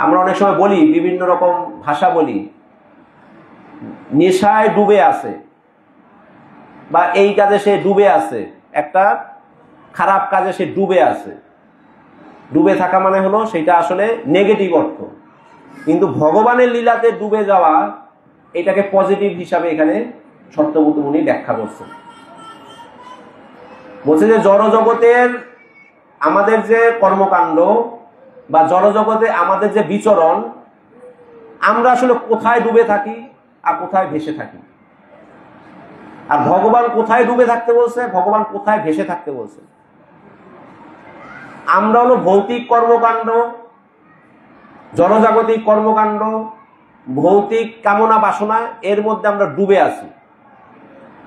আমরা অনেক সময় বলি, বিভিন্ন রকম ভাষা বলি, নেশায় ডুবে আছে, বা এই কাজে সে ডুবে আছে, একটা খারাপ কাজে সে ডুবে আছে। ডুবে থাকা মানে হলো সেটা আসলে নেগেটিভ অর্থ, কিন্তু ভগবানের লীলাতে ডুবে যাওয়া, এটাকে পজিটিভ হিসাবে এখানে সত্যব্রত মুনি ব্যাখ্যা করছেন। বলছে যে জড়জগতের আমাদের যে কর্মকাণ্ড বা জড়জগতে আমাদের যে বিচরণ, আমরা আসলে কোথায় ডুবে থাকি আর কোথায় ভেসে থাকি। আর ভগবান কোথায় ডুবে থাকতে বলছে, ভগবান কোথায় ভেসে থাকতে বলছে? আমরা হলো ভৌতিক কর্মকাণ্ড, জনজাগতিক কর্মকাণ্ড, ভৌতিক কামনা বাসনা, এর মধ্যে আমরা ডুবে আছি।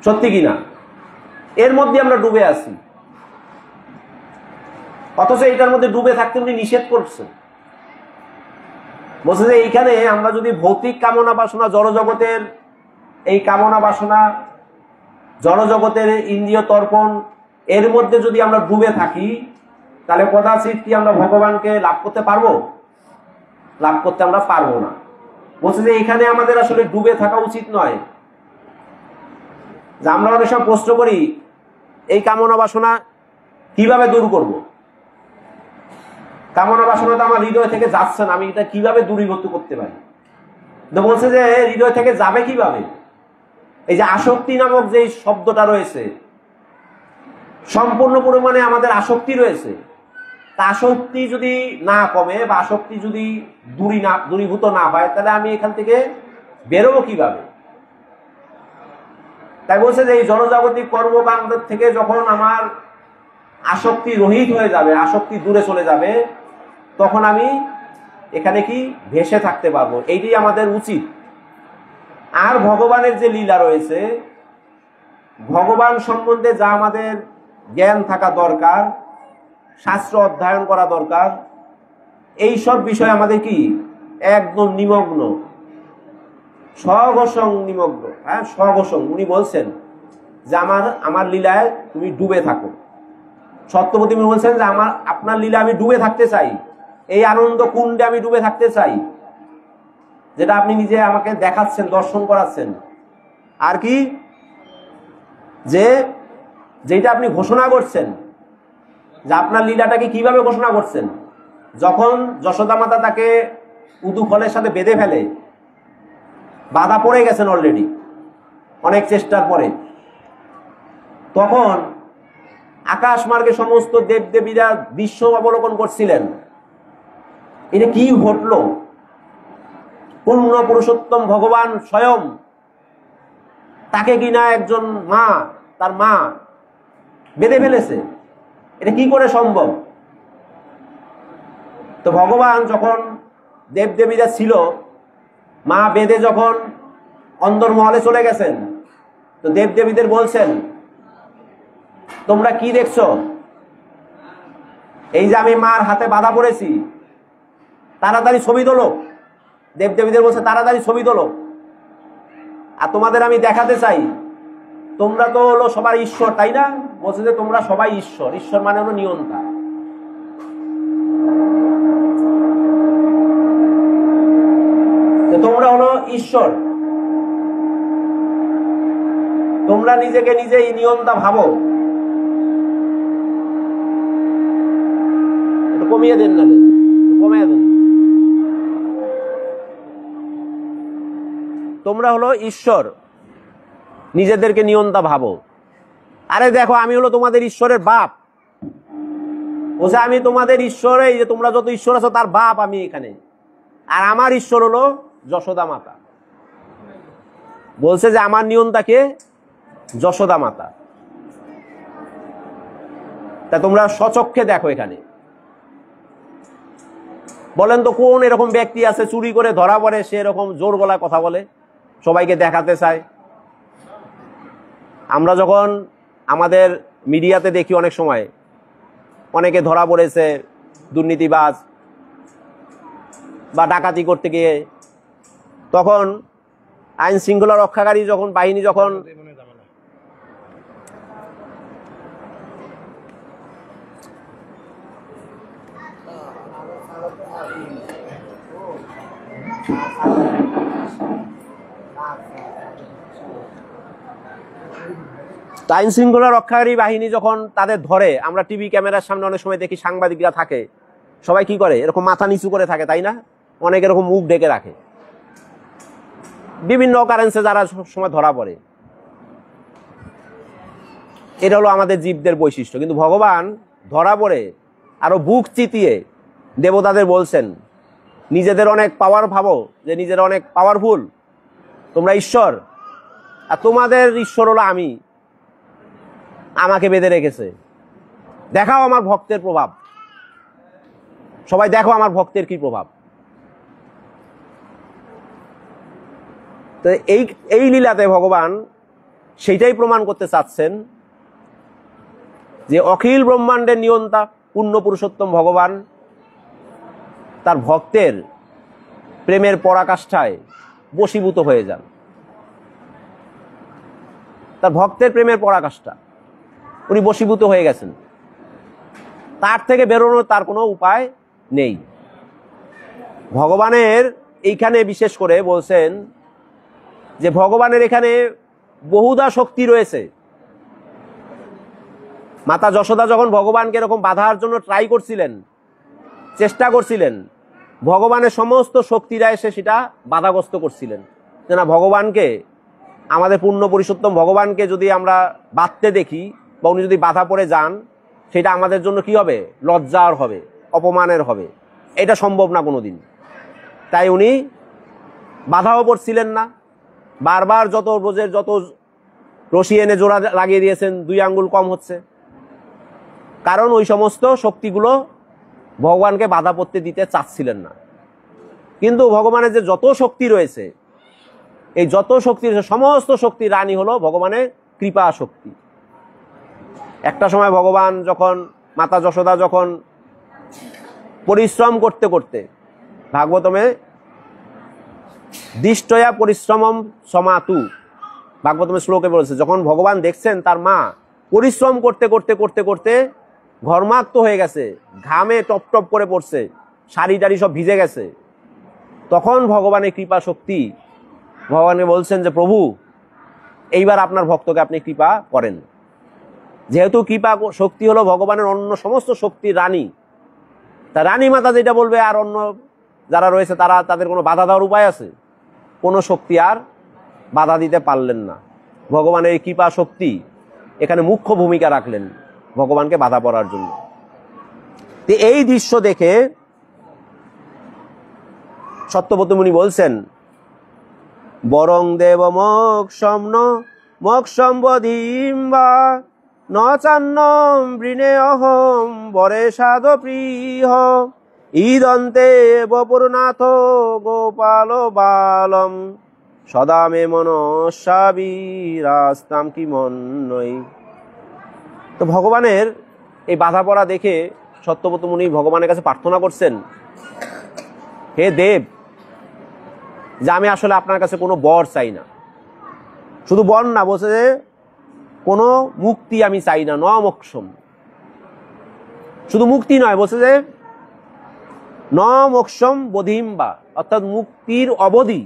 সত্যি কিনা? এর মধ্যে আমরা ডুবে আছি, অথচ এটার মধ্যে ডুবে থাকতে উনি নিষেধ করছেন। বলছে যে এইখানে আমরা যদি ভৌতিক কামনা বাসনা, জড়জগতের এই কামনা বাসনা, জড়জগতের ইন্দ্রিয় তর্পণ, এর মধ্যে যদি আমরা ডুবে থাকি, তাহলে কদাচিৎ কি আমরা ভগবানকে লাভ করতে পারবো? লাভ করতে আমরা পারবো না। বলছে যে এখানে আমাদের আসলে ডুবে থাকা উচিত নয়। যে আমরা অনেক সময় প্রশ্ন করি, এই কামনা বাসনা কিভাবে দূর করব? কামনা বাসনা তো আমার হৃদয় থেকে যাচ্ছে না, আমি এটা কিভাবে দূরীভূত করতে পারি? তো বলছে যে হৃদয় থেকে যাবে কিভাবে? এই যে আসক্তি নামক যে শব্দটা রয়েছে, সম্পূর্ণ পরিমাণে আমাদের আসক্তি রয়েছে। তা আসক্তি যদি না কমে বা আসক্তি যদি দূরীভূত না হয়, তাহলে আমি এখান থেকে বেরোবো কিভাবে? তাই বলছে যে এই জনজাগতিক কর্মকাণ্ড থেকে যখন আমার আসক্তি রহিত হয়ে যাবে, আসক্তি দূরে চলে যাবে, তখন আমি এখানে কি ভেসে থাকতে পারবো। এইটাই আমাদের উচিত। আর ভগবানের যে লীলা রয়েছে, ভগবান সম্বন্ধে যা আমাদের জ্ঞান থাকা দরকার, শাস্ত্র অধ্যয়ন করা দরকার, এই সব বিষয় আমাদের কি একদম নিমগ্ন, স্বঘোষং নিমগ্ন। হ্যাঁ, স্বঘোষং। উনি বলছেন যে আমার লীলায় তুমি ডুবে থাকো। সত্যবতী বলছেন যে আপনার লীলা আমি ডুবে থাকতে চাই, এই আনন্দ কুণ্ডে আমি ডুবে থাকতে চাই, যেটা আপনি নিজে আমাকে দেখাচ্ছেন, দর্শন করাচ্ছেন। আর কি, যেটা আপনি ঘোষণা করছেন, যে আপনার লীলাটাকে কিভাবে ঘোষণা করছেন। যখন যশোদা মাতা তাকে উদু ফলের সাথে বেঁধে ফেলে, বাধা পড়ে গেছেন অলরেডি অনেক চেষ্টার পরে, তখন আকাশ মার্গে সমস্ত দেবদেবীরা দৃশ্য অবলোকন করছিলেন। এটা কি ঘটলো? পূর্ণ পুরুষোত্তম ভগবান স্বয়ং, তাকে কিনা একজন মা, তার মা বেঁধে ফেলেছে। এটা কি করে সম্ভব? তো ভগবান যখন দেবদেবীরা ছিল, মা বেঁধে যখন অন্দরমহলে চলে গেছেন, তো দেবদেবীদের বলছেন, তোমরা কি দেখছো? এই যে আমি মার হাতে বাধা পড়েছি, তাড়াতাড়ি ছবি তোলো। দেবদেবীদের বলছে তাড়াতাড়ি ছবি তোলো। আর তোমাদের আমি দেখাতে চাই, তোমরা তো হলো সবার ঈশ্বর, তাই না? বলছে যে তোমরা সবাই ঈশ্বর। ঈশ্বর মানে হলো নিয়ন্তা। তোমরা হলো ঈশ্বর, তোমরা নিজেকে নিজেই নিয়ন্তা ভাবো। একটু কমিয়ে দেন, না কমিয়ে দেন। তোমরা হলো ঈশ্বর, নিজেদেরকে নিয়ন্তা ভাবো। আরে দেখো, আমি হলো তোমাদের ঈশ্বরের বাপ। বলছে আমি তোমাদের ঈশ্বর, এই যে তোমরা যত ঈশ্বর আছো তার বাপ আমি এখানে। আর আমার ঈশ্বর হলো যশোদা মাতা। বলছে যে আমার নিয়ন্তাকে যশোদা মাতা। তা তোমরা স্বচক্ষে দেখো এখানে। বলেন তো কোন এরকম ব্যক্তি আছে চুরি করে ধরা পড়ে, সে এরকম জোর গলায় কথা বলে, সবাইকে দেখাতে চায়? আমরা যখন আমাদের মিডিয়াতে দেখি, অনেক সময় অনেকে ধরা পড়েছে দুর্নীতিবাজ বা ডাকাতি করতে গিয়ে, তখন আইন শৃঙ্খলা রক্ষাকারী যখন বাহিনী যখন আইন শৃঙ্খলা রক্ষাকারী বাহিনী যখন তাদের ধরে, আমরা টিভি ক্যামেরার সামনে অনেক সময় দেখি সাংবাদিকরা থাকে, সবাই কি করে, এরকম মাথা নিচু করে থাকে, তাই না? অনেক এরকম মুখ ঢেকে রাখে, বিভিন্ন কারেন্সে যারা সময় ধরা পড়ে। এটা হলো আমাদের জীবদের বৈশিষ্ট্য। কিন্তু ভগবান ধরা পড়ে আরো বুক চিতিয়ে দেবতাদের বলছেন, নিজেদের অনেক পাওয়ার ভাবো, যে নিজেরা অনেক পাওয়ারফুল, তোমরা ঈশ্বর, আর তোমাদের ঈশ্বর হলো আমি, আমাকে বেঁধে রেখেছে। দেখাও আমার ভক্তের প্রভাব, সবাই দেখো আমার ভক্তের কি প্রভাব। তো এই লীলাতে ভগবান সেইটাই প্রমাণ করতে চাচ্ছেন যে অখিল ব্রহ্মাণ্ডের নিয়ন্তা পূর্ণ পুরুষোত্তম ভগবান তার ভক্তের প্রেমের পরাকাষ্ঠায় বশীভূত হয়ে যান। তার ভক্তের প্রেমের পরাকাষ্ঠা উনি বশীভূত হয়ে গেছেন, তার থেকে বেরোনোর তার কোনো উপায় নেই। ভগবানের এইখানে বিশেষ করে বলছেন যে ভগবানের এখানে বহুধা শক্তি রয়েছে। মাতা যশোদা যখন ভগবানকে এরকম বাধার জন্য ট্রাই করছিলেন, চেষ্টা করছিলেন, ভগবানের সমস্ত শক্তিরা এসে সেটা বাধাগ্রস্ত করছিলেন যে না, ভগবানকে, আমাদের পূর্ণ পুরুষোত্তম ভগবানকে যদি আমরা বাঁধতে দেখি বা উনি যদি বাধা পড়ে যান, সেটা আমাদের জন্য কি হবে? লজ্জার হবে, অপমানের হবে, এটা সম্ভব না কোনোদিন। তাই উনি বাধাও পড়ছিলেন না। বারবার যত ব্রজের যত রশি এনে জোড়া লাগিয়ে দিয়েছেন, 2 আঙ্গুল কম হচ্ছে, কারণ ওই সমস্ত শক্তিগুলো ভগবানকে বাধা পড়তে দিতে চাচ্ছিলেন না। কিন্তু ভগবানের যে যত শক্তি রয়েছে, এই যত শক্তি সমস্ত শক্তির রানী হলো ভগবানের কৃপা শক্তি। একটা সময় ভগবান যখন, মাতা যশোদা যখন পরিশ্রম করতে করতে, ভাগবতমে দিষ্টয়া পরিশ্রমম সমাতু, ভাগবতমের শ্লোকে বলেছে, যখন ভগবান দেখছেন তার মা পরিশ্রম করতে করতে করতে করতে ঘর্মাক্ত হয়ে গেছে, ঘামে টপ টপ করে পড়ছে, শাড়ি টাড়ি সব ভিজে গেছে, তখন ভগবানের কৃপা শক্তি ভগবানকে বলছেন যে প্রভু, এইবার আপনার ভক্তকে আপনি কৃপা করেন। যেহেতু কৃপা শক্তি হলো ভগবানের অন্য সমস্ত শক্তির রানী, তা রানী মাতা যেটা বলবে, আর অন্য যারা রয়েছে তারা, তাদের কোনো বাধা দেওয়ার উপায় আছে? কোনো শক্তি আর বাধা দিতে পারলেন না। ভগবানের এই কৃপা শক্তি এখানে মুখ্য ভূমিকা রাখলেন ভগবানকে বাধা পড়ার জন্য। তো এই দৃশ্য দেখে সত্যব্রত মুনি বলছেন, বরং দেব মোক্ষম মোক্ষম বধিম্বা ন চান্নম বৃণে অহম বরে সাধ প্রিয় ঈদন্তে বপুরনাথ গোপাল বালম সদা মে মনসাবিরাস্তাম কি মন্নই। তো ভগবানের এই বাধা পড়া দেখে সত্যব্রত মুনি ভগবানের কাছে প্রার্থনা করছেন, হে দেব, যে আমি আসলে আপনার কাছে কোনো বর চাই না। শুধু বর না, বলছে যে কোনো মুক্তি আমি চাই না, ন মোক্ষম। শুধু মুক্তি নয়, বলছে যে ন মোক্ষম বোধিম্বা, অর্থাৎ মুক্তির অবধি।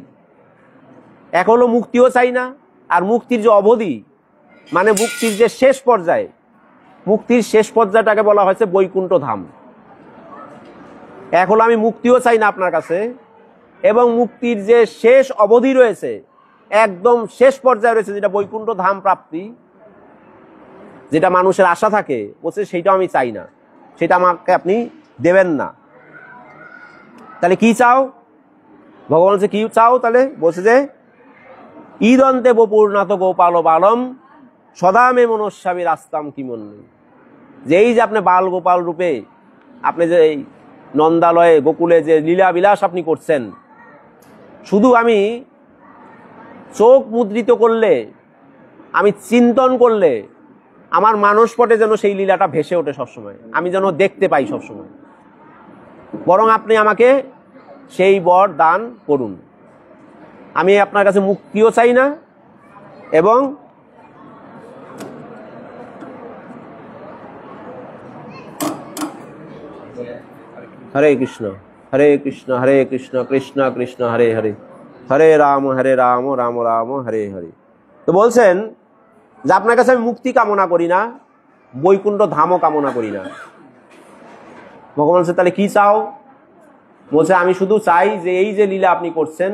এক হলো মুক্তিও চাই না, আর মুক্তির যে অবধি মানে মুক্তির যে শেষ পর্যায়ে, মুক্তির শেষ পর্যায়টাকে বলা হয়েছে বৈকুণ্ঠ ধাম। এক হলো আমি মুক্তিও চাই না আপনার কাছে, এবং মুক্তির যে শেষ অবধি রয়েছে, একদম শেষ পর্যায়ে রয়েছে যেটা বৈকুণ্ঠ ধাম প্রাপ্তি, যেটা মানুষের আশা থাকে, বলছে সেইটাও আমি চাই না, সেটা আমাকে আপনি দেবেন না। তাহলে কি চাও? ভগবান বলছে কি চাও? তাহলে বলছে যে ঈদন্তে বপুরনাথ গোপাল বালম সদা মে মনস্বামী রাস্তাম কি মন। যে এই যে আপনি বাল গোপাল রূপে আপনি যে এই নন্দালয়ে গোকুলে যে লীলা বিলাস আপনি করছেন, শুধু আমি চোখ মুদ্রিত করলে, আমি চিন্তন করলে আমার মানসপটে যেন সেই লীলাটা ভেসে ওঠে সবসময়, আমি যেন দেখতে পাই সবসময়। বরং আপনি আমাকে সেই বর দান করুন। আমি আপনার কাছে মুক্তিও চাই না, এবং হরে কৃষ্ণ হরে কৃষ্ণ হরে কৃষ্ণ কৃষ্ণ কৃষ্ণ হরে হরে, হরে রাম রাম রাম হরে হরে। তো বলছেন যে আপনার কাছে আমি মুক্তি কামনা করি না, বৈকুণ্ঠ ধামও কামনা করি না। ভগবান বলছে তাহলে কি চাও? বলছে আমি শুধু চাই যে এই যে লীলা আপনি করছেন,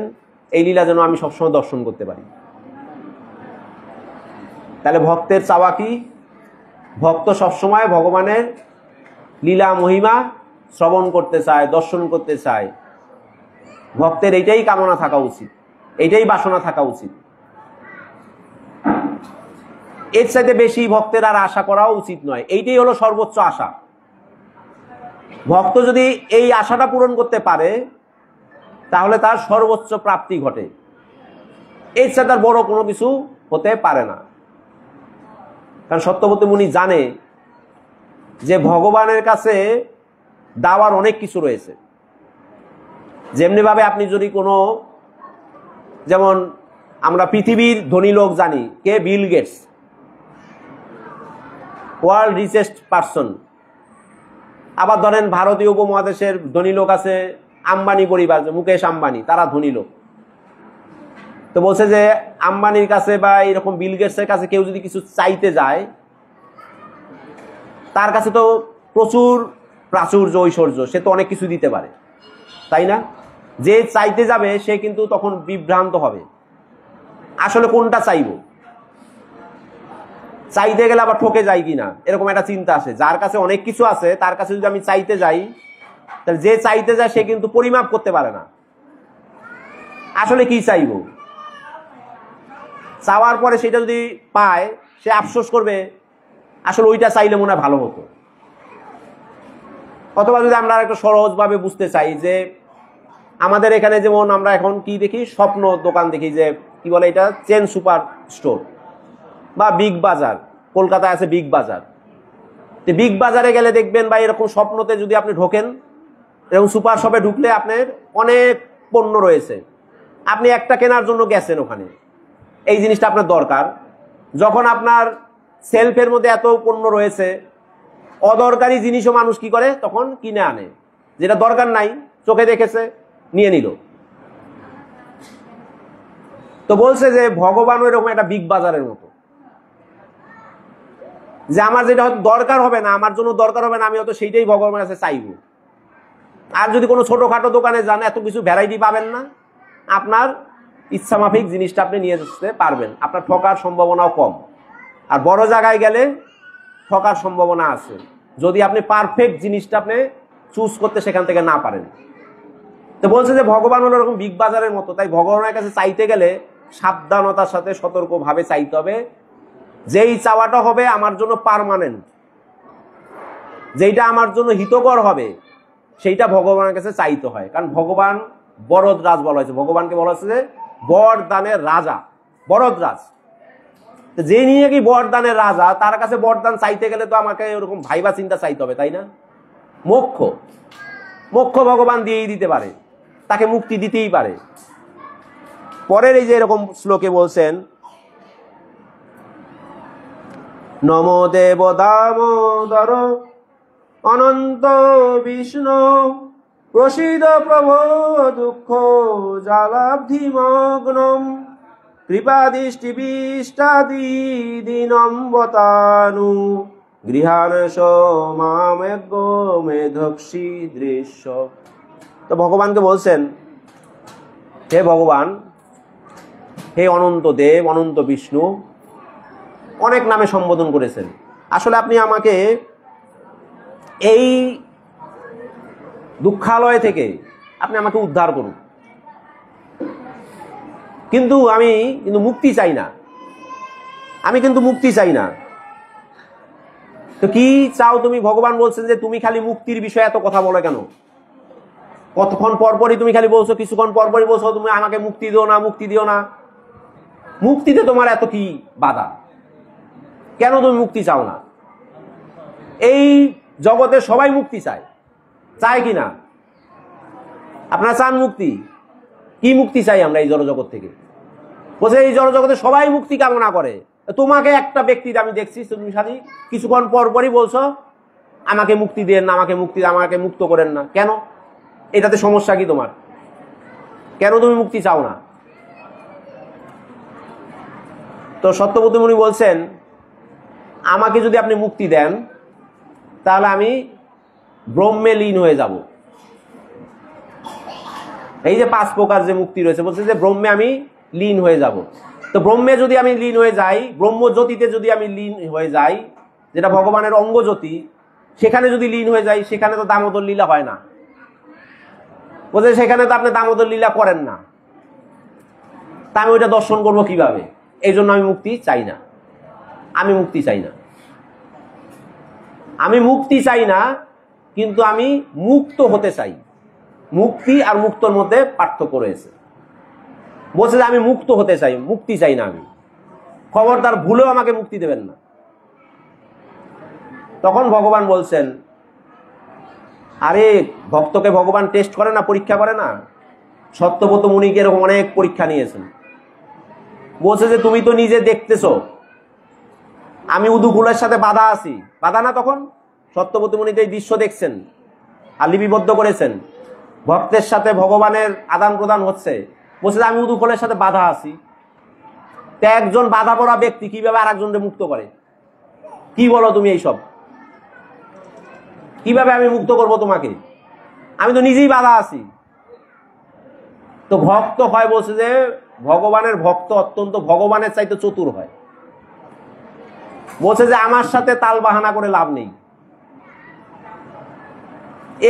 এই লীলা যেন আমি সবসময় দর্শন করতে পারি। তাহলে ভক্তের চাওয়া কি? ভক্ত সবসময় ভগবানের লীলা মহিমা শ্রবণ করতে চায়, দর্শন করতে চায়। ভক্তের এইটাই কামনা থাকা উচিত, এইটাই বাসনা থাকা উচিত। এর চাইতে বেশি ভক্তের আর আশা করাও উচিত নয়। এইটাই হলো সর্বোচ্চ আশা। ভক্ত যদি এই আশাটা পূরণ করতে পারে তাহলে তার সর্বোচ্চ প্রাপ্তি ঘটে। এর চাইতে তার বড় কোনো কিছু হতে পারে না। কারণ সত্যবতী মুনি জানে যে ভগবানের কাছে দাওয়ার অনেক কিছু রয়েছে। যেমনি ভাবে আপনি যদি কোনো, যেমন আমরা পৃথিবীর ধনী লোক জানি কে, Bill Gates, world richest person. আবার ধরেন ভারতীয় উপমহাদেশের ধনী লোক আছে আম্বানি পরিবার, মুকেশ আম্বানি, তারা ধনী লোক। তো বলছে যে আম্বানির কাছে বা এরকম বিল গেটসের কাছে কেউ যদি কিছু চাইতে যায়, তার কাছে তো প্রচুর প্রাচুর্য ঐশ্বর্য, সে তো অনেক কিছু দিতে পারে, তাই না? যে চাইতে যাবে সে কিন্তু তখন বিভ্রান্ত হবে, আসলে কোনটা চাইব, চাইতে গেলে আবার ঠকে যাই কিনা, এরকম একটা চিন্তা আসে। যার কাছে অনেক কিছু আছে তার কাছে যদি আমি চাইতে যাই, তাহলে যে চাইতে যায় সে কিন্তু পরিমাপ করতে পারে না আসলে কি চাইব। চাওয়ার পরে সেটা যদি পায় সে আফসোস করবে, আসলে ওইটা চাইলে মনে হয় ভালো হতো। অথবা যদি আমরা একটু সহজভাবে বুঝতে চাই, যে আমাদের এখানে যেমন আমরা এখন কি দেখি, স্বপ্ন দোকান দেখি, যে কি বলে এটা, চেন সুপার স্টোর বা বিগ বাজার। কলকাতায় আছে বিগ বাজার। তো বিগ বাজারে গেলে দেখবেন বা এরকম স্বপ্নতে যদি আপনি ঢোকেন, এরকম সুপার শপে ঢুকলে আপনার অনেক পণ্য রয়েছে, আপনি একটা কেনার জন্য গেছেন ওখানে, এই জিনিসটা আপনার দরকার। যখন আপনার সেলফের মধ্যে এত পণ্য রয়েছে, অদরকারি জিনিসও মানুষ কি করে, তখন কিনে আনে, যেটা দরকার নাই, চোখে দেখেছে নিয়ে নিল। তো বলছে যে ভগবানও এরকম একটা বিগ বাজারের মতো, যে আমার যেটা হয়তো দরকার হবে না, আমার জন্য দরকার হবে না, আমি হয়তো সেইটাই ভগবানের কাছে চাইব। আর যদি কোনো ছোটখাটো দোকানে যান, এত কিছু ভ্যারাইটি পাবেন না, আপনার ইচ্ছা মাফিক জিনিসটা আপনি নিয়ে আসতে পারবেন, আপনার ঠকার সম্ভাবনাও কম। আর বড় জায়গায় গেলে ঠকার সম্ভাবনা আছে, যদি আপনি পারফেক্ট জিনিসটা আপনি চুজ করতে সেখান থেকে না পারেন। তো বলছে যে ভগবান হলো এরকম বিগ বাজারের মতো, তাই ভগবানের কাছে চাইতে গেলে সাবধানতার সাথে সতর্কভাবে চাইতে হবে। যেই চাওয়াটা হবে আমার জন্য পার্মানেন্ট, যেইটা আমার জন্য হিতকর হবে, সেইটা ভগবানের কাছে চাইতে হয়। কারণ ভগবান বরদরাজ বলা হয়েছে, ভগবানকে বলা হয়েছে যে বরদানের রাজা, বরদরাজ। যে নিয়ে কি বরদানের রাজা, তার কাছে বরদান চাইতে গেলে তো আমাকে ওরকম ভাইবা চিন্তা চাইতে হবে, তাই না? মোক্ষ, মোক্ষ ভগবান দিয়েই দিতে পারে, তাকে মুক্তি দিতেই পারে। পরের এই যে এরকম শ্লোকে বলছেন, নমো দেব দামোদর অনন্ত বিষ্ণু প্রসিদ প্রভো দুঃখ জালাব্ধিমগ্নম কৃপাদৃষ্টিবিষ্টাদি দীনম্বতানু গৃহানশ মামেগ্য মেধক্ষী দৃশ্য। তো ভগবানকে বলছেন, হে ভগবান, হে অনন্ত দেব, অনন্ত বিষ্ণু, অনেক নামে সম্বোধন করেছেন। আসলে আপনি আমাকে এই দুঃখালয় থেকে আপনি আমাকে উদ্ধার করুন, কিন্তু আমি মুক্তি চাই না, আমি কিন্তু মুক্তি চাই না। তো কি চাও তুমি? ভগবান বলছেন যে তুমি খালি মুক্তির বিষয়ে এত কথা বলো কেন? কতক্ষণ পরপরই তুমি খালি বলছো, কিছুক্ষণ পরপরই বলছো তুমি আমাকে মুক্তি দিও না, মুক্তি দিও না। মুক্তিতে তোমার এত কি বাধা? কেন তুমি মুক্তি চাও না? এই জগতে সবাই মুক্তি চায়, চায় কি না? আপনারা চান মুক্তি? কি মুক্তি চাই আমরা এই জড়জগৎ থেকে? বলছে এই জড়জগতে সবাই মুক্তি কামনা করে। তোমাকে একটা ব্যক্তির আমি দেখছি, তুমি খালি কিছুক্ষণ পরপরই বলছো আমাকে মুক্তি দেন না, আমাকে মুক্তি, আমাকে মুক্ত করেন না। কেন? এটাতে সমস্যা কি তোমার? কেন তুমি মুক্তি চাও না? তো সত্যবতী মুনি বলছেন, আমাকে যদি আপনি মুক্তি দেন তাহলে আমি ব্রহ্মে লীন হয়ে যাব। এই যে 5 প্রকার যে মুক্তি রয়েছে, বলছে যে ব্রহ্মে আমি লীন হয়ে যাব। তো ব্রহ্মে যদি আমি লীন হয়ে যাই, ব্রহ্মজ্যোতিতে যদি আমি লীন হয়ে যাই, যেটা ভগবানের অঙ্গজ্যোতি, সেখানে যদি লীন হয়ে যাই, সেখানে তো দামোদর লীলা হয় না। বলছে সেখানে তো আপনি দামোদর লীলা করেন না, তা আমি ওইটা দর্শন করবো কিভাবে? এই জন্য আমি মুক্তি চাই না। আমি মুক্তি চাই না, আমি মুক্তি চাই না, কিন্তু আমি মুক্ত হতে চাই। মুক্তি আর মুক্তর মধ্যে পার্থক্য রয়েছে। বলছে যে আমি মুক্ত হতে চাই, মুক্তি চাই না আমি, খবরদার ভুলেও আমাকে মুক্তি দেবেন না। তখন ভগবান বলছেন, আরে ভক্তকে ভগবান টেস্ট করে না, পরীক্ষা করে না? সত্যব্রত মুনিকে এরকম অনেক পরীক্ষা নিয়েছেন। বলছে যে তুমি তো নিজে দেখতেছো আমি উদুকুলের সাথে বাধা আছি, বাধা না? তখন সত্যব্রত মুনি এই দৃশ্য দেখছেন আর লিপিবদ্ধ করেছেন, ভক্তের সাথে ভগবানের আদান প্রদান হচ্ছে। বলছে যে আমি উদুকুলের সাথে বাধা আছি। তো একজন বাধা পড়া ব্যক্তি কিভাবে আর একজনকে মুক্ত করে? কি বলো তুমি এইসব? কিভাবে আমি মুক্ত করব তোমাকে? আমি তো নিজেই বাধা আছি। তো ভক্ত হয়, বলছে যে ভগবানের ভক্ত অত্যন্ত ভগবানের চাইতে চতুর হয়। বলছে যে আমার সাথে তাল বাহানা করে লাভ নেই।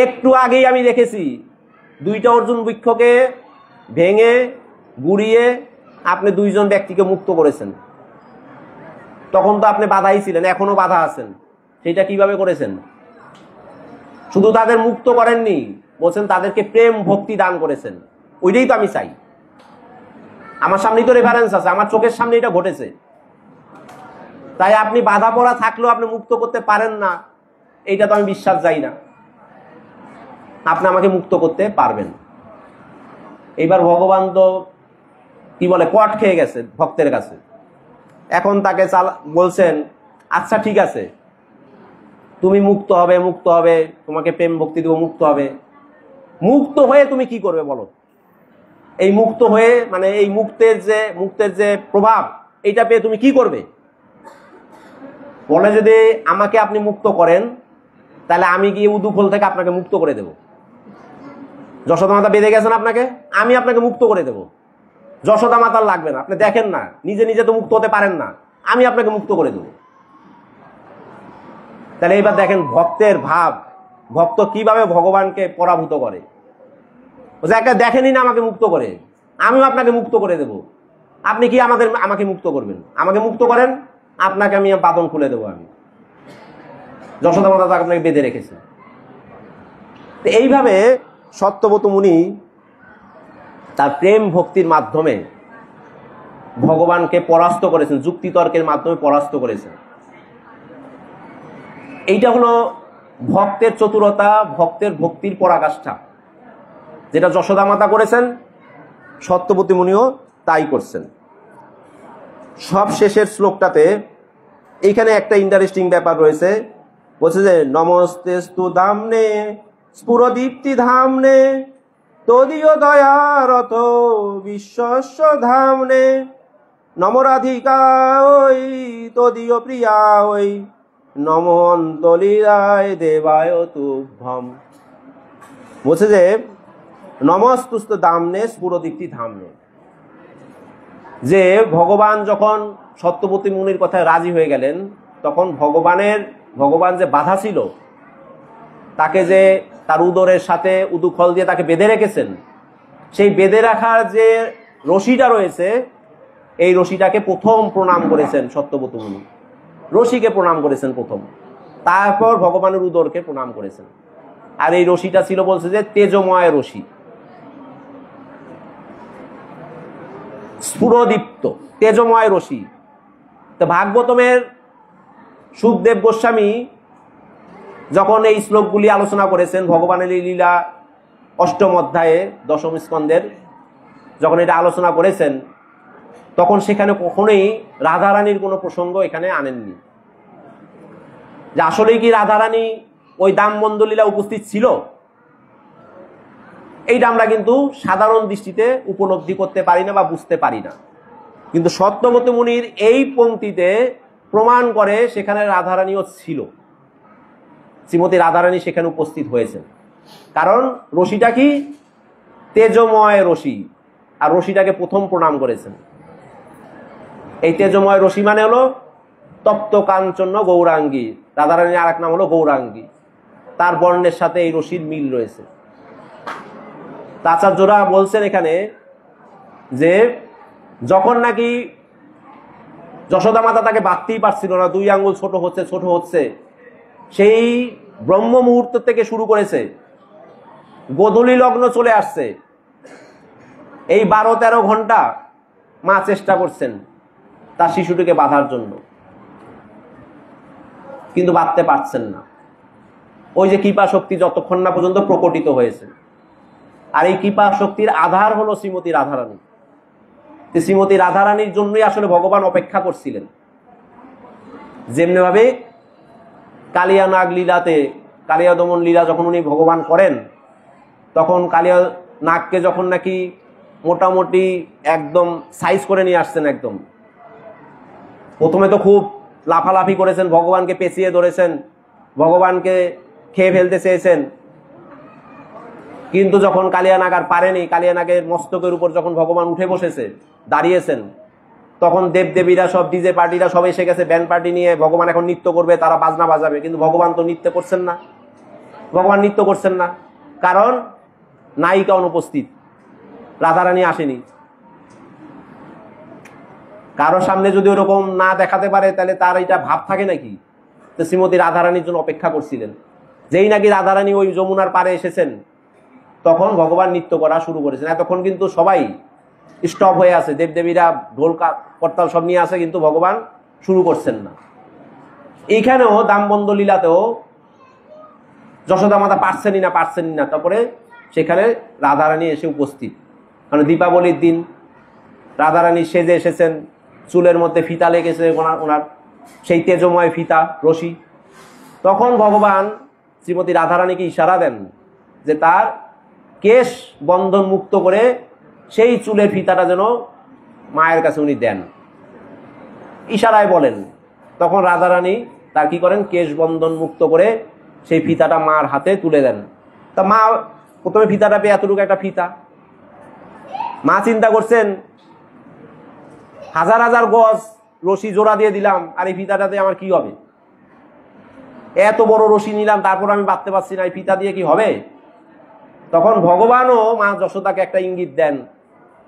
একটু আগেই আমি দেখেছি দুইটা অর্জুন বৃক্ষকে ভেঙে গুড়িয়ে আপনি দুইজন ব্যক্তিকে মুক্ত করেছেন। তখন তো আপনি বাধাই ছিলেন, এখনো বাধা আছেন। সেটা কিভাবে করেছেন? শুধু তাদের মুক্ত করেননি, বলছেন তাদেরকে প্রেম ভক্তি দান করেছেন। ওইটাই তো আমি চাই। আমার সামনেই তো রেফারেন্স আছে, আমার চোখের সামনে এটা ঘটেছে। তাই আপনি বাধা পড়া থাকলেও আপনি মুক্ত করতে পারেন না, এইটা তো আমি বিশ্বাস যাই না আপনি আমাকে মুক্ত করতে পারবেন। এইবার ভগবান তো কি বলে, কট খেয়ে গেছে ভক্তের কাছে। এখন তাকে বলছেন, আচ্ছা ঠিক আছে, তুমি মুক্ত হবে, মুক্ত হবে, তোমাকে প্রেম ভক্তি দেবো, মুক্ত হবে। মুক্ত হয়ে তুমি কি করবে বলো? এই মুক্ত হয়ে মানে এই মুক্তের যে প্রভাব, এইটা পেয়ে তুমি কি করবে? বলে যদি আমাকে আপনি মুক্ত করেন, তাহলে আমি গিয়ে উদুখোল থেকে আপনাকে মুক্ত করে দেব। যশোদা মাতা বেঁধে গেছেন আপনাকে, আমি আপনাকে মুক্ত করে দেব। যশোদা মাতার লাগবে না, আপনি দেখেন না নিজে নিজে তো মুক্ত হতে পারেন না, আমি আপনাকে মুক্ত করে দেব। তাহলে এইবার দেখেন ভক্তের ভাব, ভক্ত কিভাবে ভগবানকে পরাভূত করে। একটা দেখেনি না আমাকে মুক্ত করে, আমিও আপনাকে মুক্ত করে দেব। আপনি কি আমাকে মুক্ত করবেন? আমাকে মুক্ত করেন, আপনাকে আমি বাঁধন খুলে দেবো। আমি যশোদা মাতা আপনাকে বেঁধে রেখেছে। তো এইভাবে সত্যব্রত মুনি তার প্রেম ভক্তির মাধ্যমে ভগবানকে পরাস্ত করেছেন, যুক্তিতর্কের মাধ্যমে পরাস্ত করেছেন। এইটা হলো ভক্তের চতুরতা, ভক্তের ভক্তির পরাকাষ্ঠা। যেটা যশোদা মাতা করেছেন, সত্যব্রত মুনিও তাই করছেন। সব শেষের শ্লোকটাতে এইখানে একটা ইন্টারেস্টিং ব্যাপার রয়েছে। বলছে যে নমস্তেস্তু ধামনে স্ফুরদীপ্তি ধামনে তদীয় দয়ারত বিশ্বস্য ধামনে নমরাধিকা ওই তদীয় প্রিয়া ওই নম অন্তলীলায় দেবায় তুভ্যম। বলছে যে নমস্তুস্ত ধামনে স্ফুরদীপ্তি ধামনে, যে ভগবান যখন সত্যব্রত মুনির কথায় রাজি হয়ে গেলেন, তখন ভগবান যে বাধা ছিল, তাকে যে তার উদরের সাথে উদুখল দিয়ে তাকে বেঁধে রেখেছেন, সেই বেঁধে রাখার যে রশিটা রয়েছে, এই রশিটাকে প্রথম প্রণাম করেছেন সত্যব্রত মুনি। রশিকে প্রণাম করেছেন প্রথম, তারপর ভগবানের উদরকে প্রণাম করেছেন। আর এই রশিটা ছিল, বলছে যে তেজময় রশি, স্ফুরদীপ্ত তেজময় রশি। তো ভাগবতমের সুখদেব গোস্বামী যখন এই শ্লোকগুলি আলোচনা করেছেন, ভগবানের লীলা অষ্টম অধ্যায়ে দশম স্কন্ধের যখন এটা আলোচনা করেছেন, তখন সেখানে কখনোই রাধারানীর কোনো প্রসঙ্গ এখানে আনেননি। যে আসলেই কি রাধারানী ওই দামবন্ধ লীলা উপস্থিত ছিল, এইটা আমরা কিন্তু সাধারণ দৃষ্টিতে উপলব্ধি করতে পারি না বা বুঝতে পারি না। কিন্তু সত্যব্রত মুনির এই পংক্তিতে প্রমাণ করে সেখানে রাধারানীও ছিল, শ্রীমতী রাধারানী সেখানে উপস্থিত হয়েছেন। কারণ রশিটা কি? তেজময় রশি, আর রশিটাকে প্রথম প্রণাম করেছেন। এই তেজময় রশি মানে হলো তপ্ত কাঞ্চন্য গৌরাঙ্গী। রাধারানীর আর এক নাম হলো গৌরাঙ্গী, তার বর্ণের সাথে এই রশির মিল রয়েছে। আচার্যরা বলছেন এখানে যে যখন নাকি যশোদা মাতা তাকে বাঁধতেই পারছিল না, 2 আঙ্গুল ছোট হচ্ছে ছোট হচ্ছে। সেই ব্রহ্ম মুহূর্ত থেকে শুরু করেছে, গোধূলি লগ্ন চলে আসছে, এই 12-13 ঘন্টা মা চেষ্টা করছেন তার শিশুটিকে বাঁধার জন্য, কিন্তু বাঁধতে পারছেন না। ওই যে কৃপা শক্তি যতক্ষণ না পর্যন্ত প্রকটিত হয়েছে, আর এই কৃপা শক্তির আধার হলো শ্রীমতী রাধারানী। শ্রীমতী রাধারানীর জন্যই আসলে ভগবান অপেক্ষা করছিলেন। যেমনি ভাবে কালিয়া নাগ লীলাতে, কালিয়া দমন লীলা যখন উনি ভগবান করেন, তখন কালিয়া নাগকে যখন নাকি মোটামুটি একদম সাইজ করে নিয়ে আসছেন, একদম প্রথমে তো খুব লাফালাফি করেছেন, ভগবানকে পেঁচিয়ে ধরেছেন, ভগবানকে খেয়ে ফেলতে চেয়েছেন, কিন্তু যখন কালিয়া নাগ আর পারেনি, কালিয়া নাগের মস্তকের উপর যখন ভগবান উঠে বসেছে, দাঁড়িয়েছেন, তখন দেবদেবীরা সব, ডিজে পার্টিরা সব এসে গেছে, ব্যান্ড পার্টি নিয়ে, ভগবান এখন নৃত্য করবে, তারা বাজনা বাজাবে, কিন্তু ভগবান তো নৃত্য করছেন না, ভগবান নৃত্য করছেন না, কারণ নায়িকা অনুপস্থিত, রাধারানী আসেনি। কারো সামনে যদি ওরকম না দেখাতে পারে তাহলে তার এটা ভাব থাকে নাকি? তো শ্রীমতী রাধারানীর জন্য অপেক্ষা করছিলেন। যেই নাকি রাধারানী ওই যমুনার পারে এসেছেন, তখন ভগবান নৃত্য করা শুরু করেছেন। এতক্ষণ কিন্তু সবাই স্টপ হয়ে আছে, দেবদেবীরা ঢোল করতাল সব নিয়ে আসে, কিন্তু ভগবান শুরু করছেন না। এইখানেও দামবন্ধ লীলাতেও যশোদা মাতা পারছেনই না, তারপরে সেখানে রাধারানী এসে উপস্থিত। মানে দীপাবলির দিন রাধারানী সেজে এসেছেন, চুলের মধ্যে ফিতা লেগেছে ওনার, সেই তেজময় ফিতা রশি। তখন ভগবান শ্রীমতী রাধারানীকে ইশারা দেন যে তার কেশ বন্ধন মুক্ত করে সেই চুলের ফিতাটা যেন মায়ের কাছে উনি দেন, ইশারায় বলেন। তখন রাধারানী তার কি করেন, কেশ বন্ধন মুক্ত করে সেই ফিতাটা মার হাতে তুলে দেন। তা মা প্রথমে ফিতাটা পেয়ে, এতটুকু একটা ফিতা, মা চিন্তা করছেন হাজার হাজার গজ রশি জোড়া দিয়ে দিলাম, আর এই ফিতাটাতে আমার কি হবে? এত বড় রশি নিলাম, তারপর আমি বাঁধতে পারছি না, এই ফিতা দিয়ে কি হবে? তখন ভগবানও মা যশোদাকে একটা ইঙ্গিত দেন,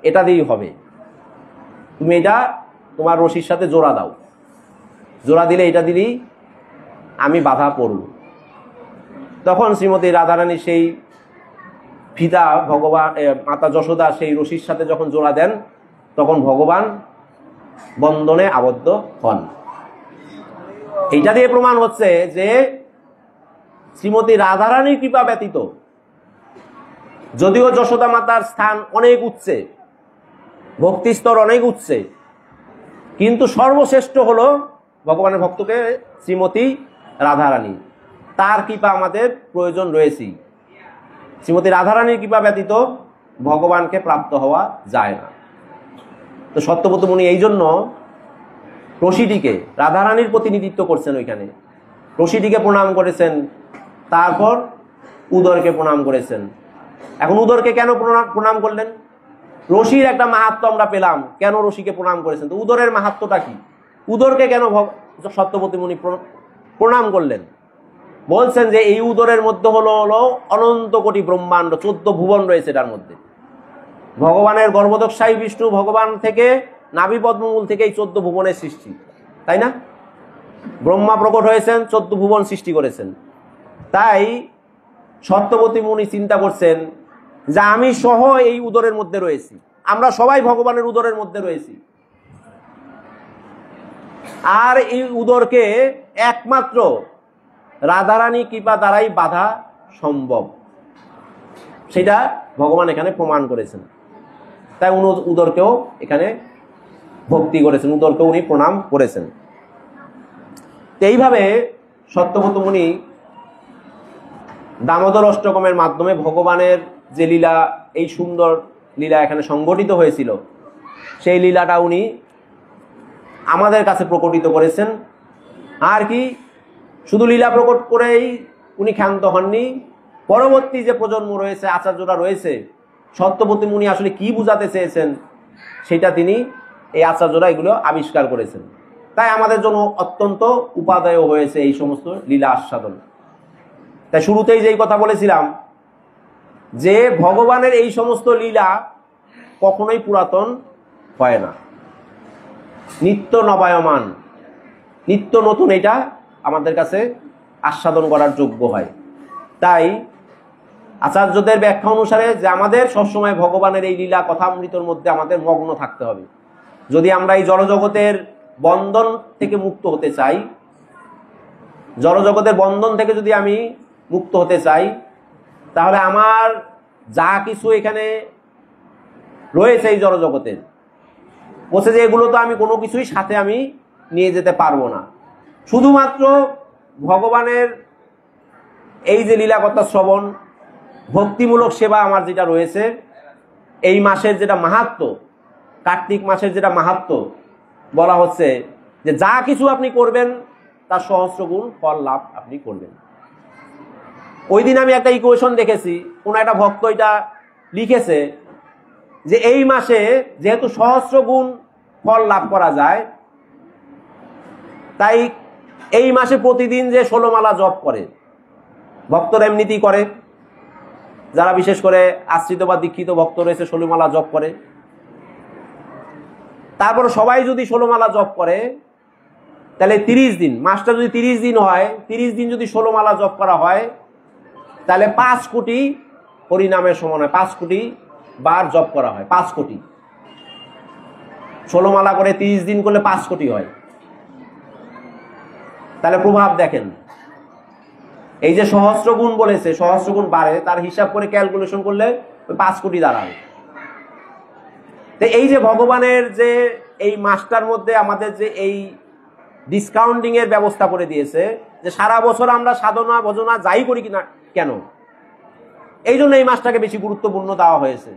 এটা দিয়েই হবে, তুমি এটা তোমার রশির সাথে জোড়া দাও, জোড়া দিলে এটা দিলেই আমি বাধা পড়ব। তখন শ্রীমতী রাধারানী সেই ফিতা ভগবান মাতা যশোদা সেই রশির সাথে যখন জোড়া দেন, তখন ভগবান বন্ধনে আবদ্ধ হন। এইটা দিয়ে প্রমাণ হচ্ছে যে শ্রীমতী রাধারানীর কৃপা ব্যতীত, যদিও যশোদা মাতার স্থান অনেক উচ্চে, ভক্তি স্তর অনেক উচ্চে, কিন্তু সর্বশ্রেষ্ঠ হলো ভগবানের ভক্তকে শ্রীমতী রাধারানী, তার কৃপা আমাদের প্রয়োজন রয়েছে। শ্রীমতী রাধারানীর কৃপা ব্যতীত ভগবানকে প্রাপ্ত হওয়া যায় না। তো সত্যব্রত মুনি এই জন্য রশিটিকে, রাধারানীর প্রতিনিধিত্ব করছেন ওইখানে, রশিটিকে প্রণাম করেছেন, তারপর উদরকে প্রণাম করেছেন। এখন উদরকে কেন প্রণাম করলেন? রশির একটা মাহাত্ম্য আমরা পেলাম, কেন রশিকে প্রণাম করেছেন? তো উদরের মাহাত্ম্যটা কি? উদরকে কেন সত্যবতী মুনি প্রণাম করলেন? বলছেন যে এই উদরের মধ্যে হলো অনন্ত কোটি ব্রহ্মাণ্ড, 14 ভুবন রয়েছে এটার মধ্যে। ভগবানের গর্ভদক্ষায়ী বিষ্ণু ভগবান থেকে, নাভি পদ্মমূল থেকে এই 14 ভুবনের সৃষ্টি, তাই না? ব্রহ্মা প্রকট হয়েছেন, 14 ভুবন সৃষ্টি করেছেন। তাই সত্যবতী মুনি চিন্তা করছেন যে আমি সহ এই উদরের মধ্যে রয়েছি, আমরা সবাই ভগবানের উদরের মধ্যে রয়েছি, আর এই উদরকে একমাত্র রাধারানী কৃপা দ্বারাই বাধা সম্ভব, সেটা ভগবান এখানে প্রমাণ করেছেন। তাই উনি উদরকেও এখানে ভক্তি করেছেন, উদরকেও উনি প্রণাম করেছেন। এইভাবে সত্যব্রত মুনি দামোদর অষ্টকমের মাধ্যমে ভগবানের যে লীলা, এই সুন্দর লীলা এখানে সংগঠিত হয়েছিল, সেই লীলাটা উনি আমাদের কাছে প্রকটিত করেছেন। আর কি, শুধু লীলা প্রকট করেই উনি ক্ষান্ত হননি, পরবর্তী যে প্রজন্ম রয়েছে, আচার্যরা রয়েছে, সত্যবতী মুনি আসলে কি বুঝাতে চেয়েছেন সেটা তিনি, এই আচার্যরা এগুলো আবিষ্কার করেছেন। তাই আমাদের জন্য অত্যন্ত উপাদেয় হয়েছে এই সমস্ত লীলা আস্বাদন। তাই শুরুতেই যেই কথা বলেছিলাম যে ভগবানের এই সমস্ত লীলা কখনোই পুরাতন হয় না, নিত্য নবায়মান, নিত্য নতুন, এটা আমাদের কাছে আস্বাদন করার যোগ্য হয়। তাই আচার্যদের ব্যাখ্যা অনুসারে যে আমাদের সবসময় ভগবানের এই লীলা কথামৃতর মধ্যে আমাদের মগ্ন থাকতে হবে। যদি আমরা এই জড়জগতের বন্ধন থেকে মুক্ত হতে চাই, জড়জগতের বন্ধন থেকে যদি আমি মুক্ত হতে চাই, তাহলে আমার যা কিছু এখানে রয়েছে এই জড়জগতের, বলছে যে এগুলো তো আমি কোনো কিছুই সাথে আমি নিয়ে যেতে পারবো না। শুধুমাত্র ভগবানের এই যে লীলাকথা শ্রবণ, ভক্তিমূলক সেবা আমার যেটা রয়েছে, এই মাসের যেটা মাহাত্ম্য, কার্তিক মাসের যেটা মাহাত্ম্য বলা হচ্ছে যে যা কিছু আপনি করবেন তার সহস্রগুণ ফল লাভ আপনি করবেন। ওই দিন আমি একটা ইকুয়েশন দেখেছি, কোন একটা ভক্ত এটা লিখেছে যে এই মাসে যেহেতু সহস্রগুণ ফল লাভ করা যায়, তাই এই মাসে প্রতিদিন যে 16 মালা জপ করে, ভক্তরা এমনিতেই করে, যারা বিশেষ করে আশ্রিত বা দীক্ষিত ভক্ত রয়েছে 16 মালা জপ করে। তারপর সবাই যদি 16 মালা জপ করে, তাহলে 30 দিন, মাসটা যদি 30 দিন হয়, 30 দিন যদি 16 মালা জপ করা হয়, তাহলে 5 কোটি হরিনামের সমান হয়। 5 কোটি বার জপ করা হয়, 5 কোটি। 16 মালা করে 30 দিন করলে 5 কোটি হয়। তাহলে প্রভাব দেখেন, এই যে সহস্রগুণ বলেছে, সহস্রগুণ বাড়ে, তার হিসাব করে ক্যালকুলেশন করলে 5 কোটি দাঁড়াবে। তো এই যে ভগবানের যে এই মাসটার মধ্যে আমাদের যে এই ডিসকাউন্টিং এর ব্যবস্থা করে দিয়েছে, যে সারা বছর আমরা সাধনা ভজনা যাই করি কিনা কেন, এই জন্য এই মাসটাকে বেশি গুরুত্বপূর্ণ দেওয়া হয়েছে।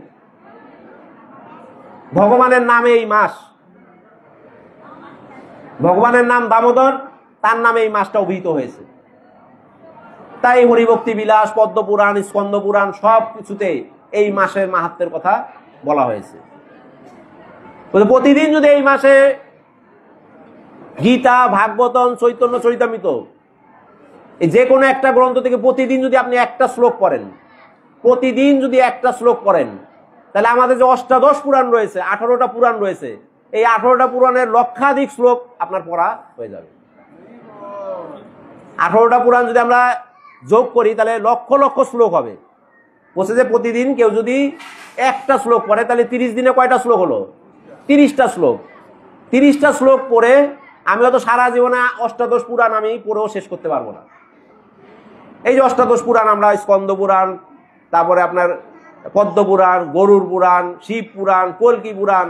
ভগবানের নামে এই মাস, ভগবানের নাম দামোদর, তার নামে এই মাসটা অভিহিত হয়েছে। তাই হরিভক্তি বিলাস, পদ্মপুরাণ, স্কন্দ পুরাণ সব কিছুতে এই মাসের মাহাত্ম্যের কথা বলা হয়েছে। প্রতিদিন যদি এই মাসে গীতা, ভাগবতম, চৈতন্য চরিতামৃত, যে কোনো একটা গ্রন্থ থেকে প্রতিদিন যদি আপনি একটা শ্লোক পড়েন, প্রতিদিন যদি একটা শ্লোক পড়েন, তাহলে আমাদের যে অষ্টাদশ পুরাণ রয়েছে, 18টা পুরাণ রয়েছে, এই 18টা পুরাণের লক্ষাধিক শ্লোক আপনার পড়া হয়ে যাবে। 18টা পুরাণ যদি আমরা যোগ করি, তাহলে লক্ষ লক্ষ শ্লোক হবে। বলছে যে প্রতিদিন কেউ যদি একটা শ্লোক পড়ে, তাহলে 30 দিনে কয়টা শ্লোক হলো? 30টা শ্লোক। 30টা শ্লোক পড়ে আমি হয়তো সারা জীবনে অষ্টাদশ পুরাণ আমি পড়েও শেষ করতে পারবো না। এই যে অষ্টাদশ পুরাণ, আমরা স্কন্দ পুরাণ, তারপরে আপনার পদ্ম পুরাণ, গরুর পুরাণ, শিব পুরাণ, কল্কি পুরাণ,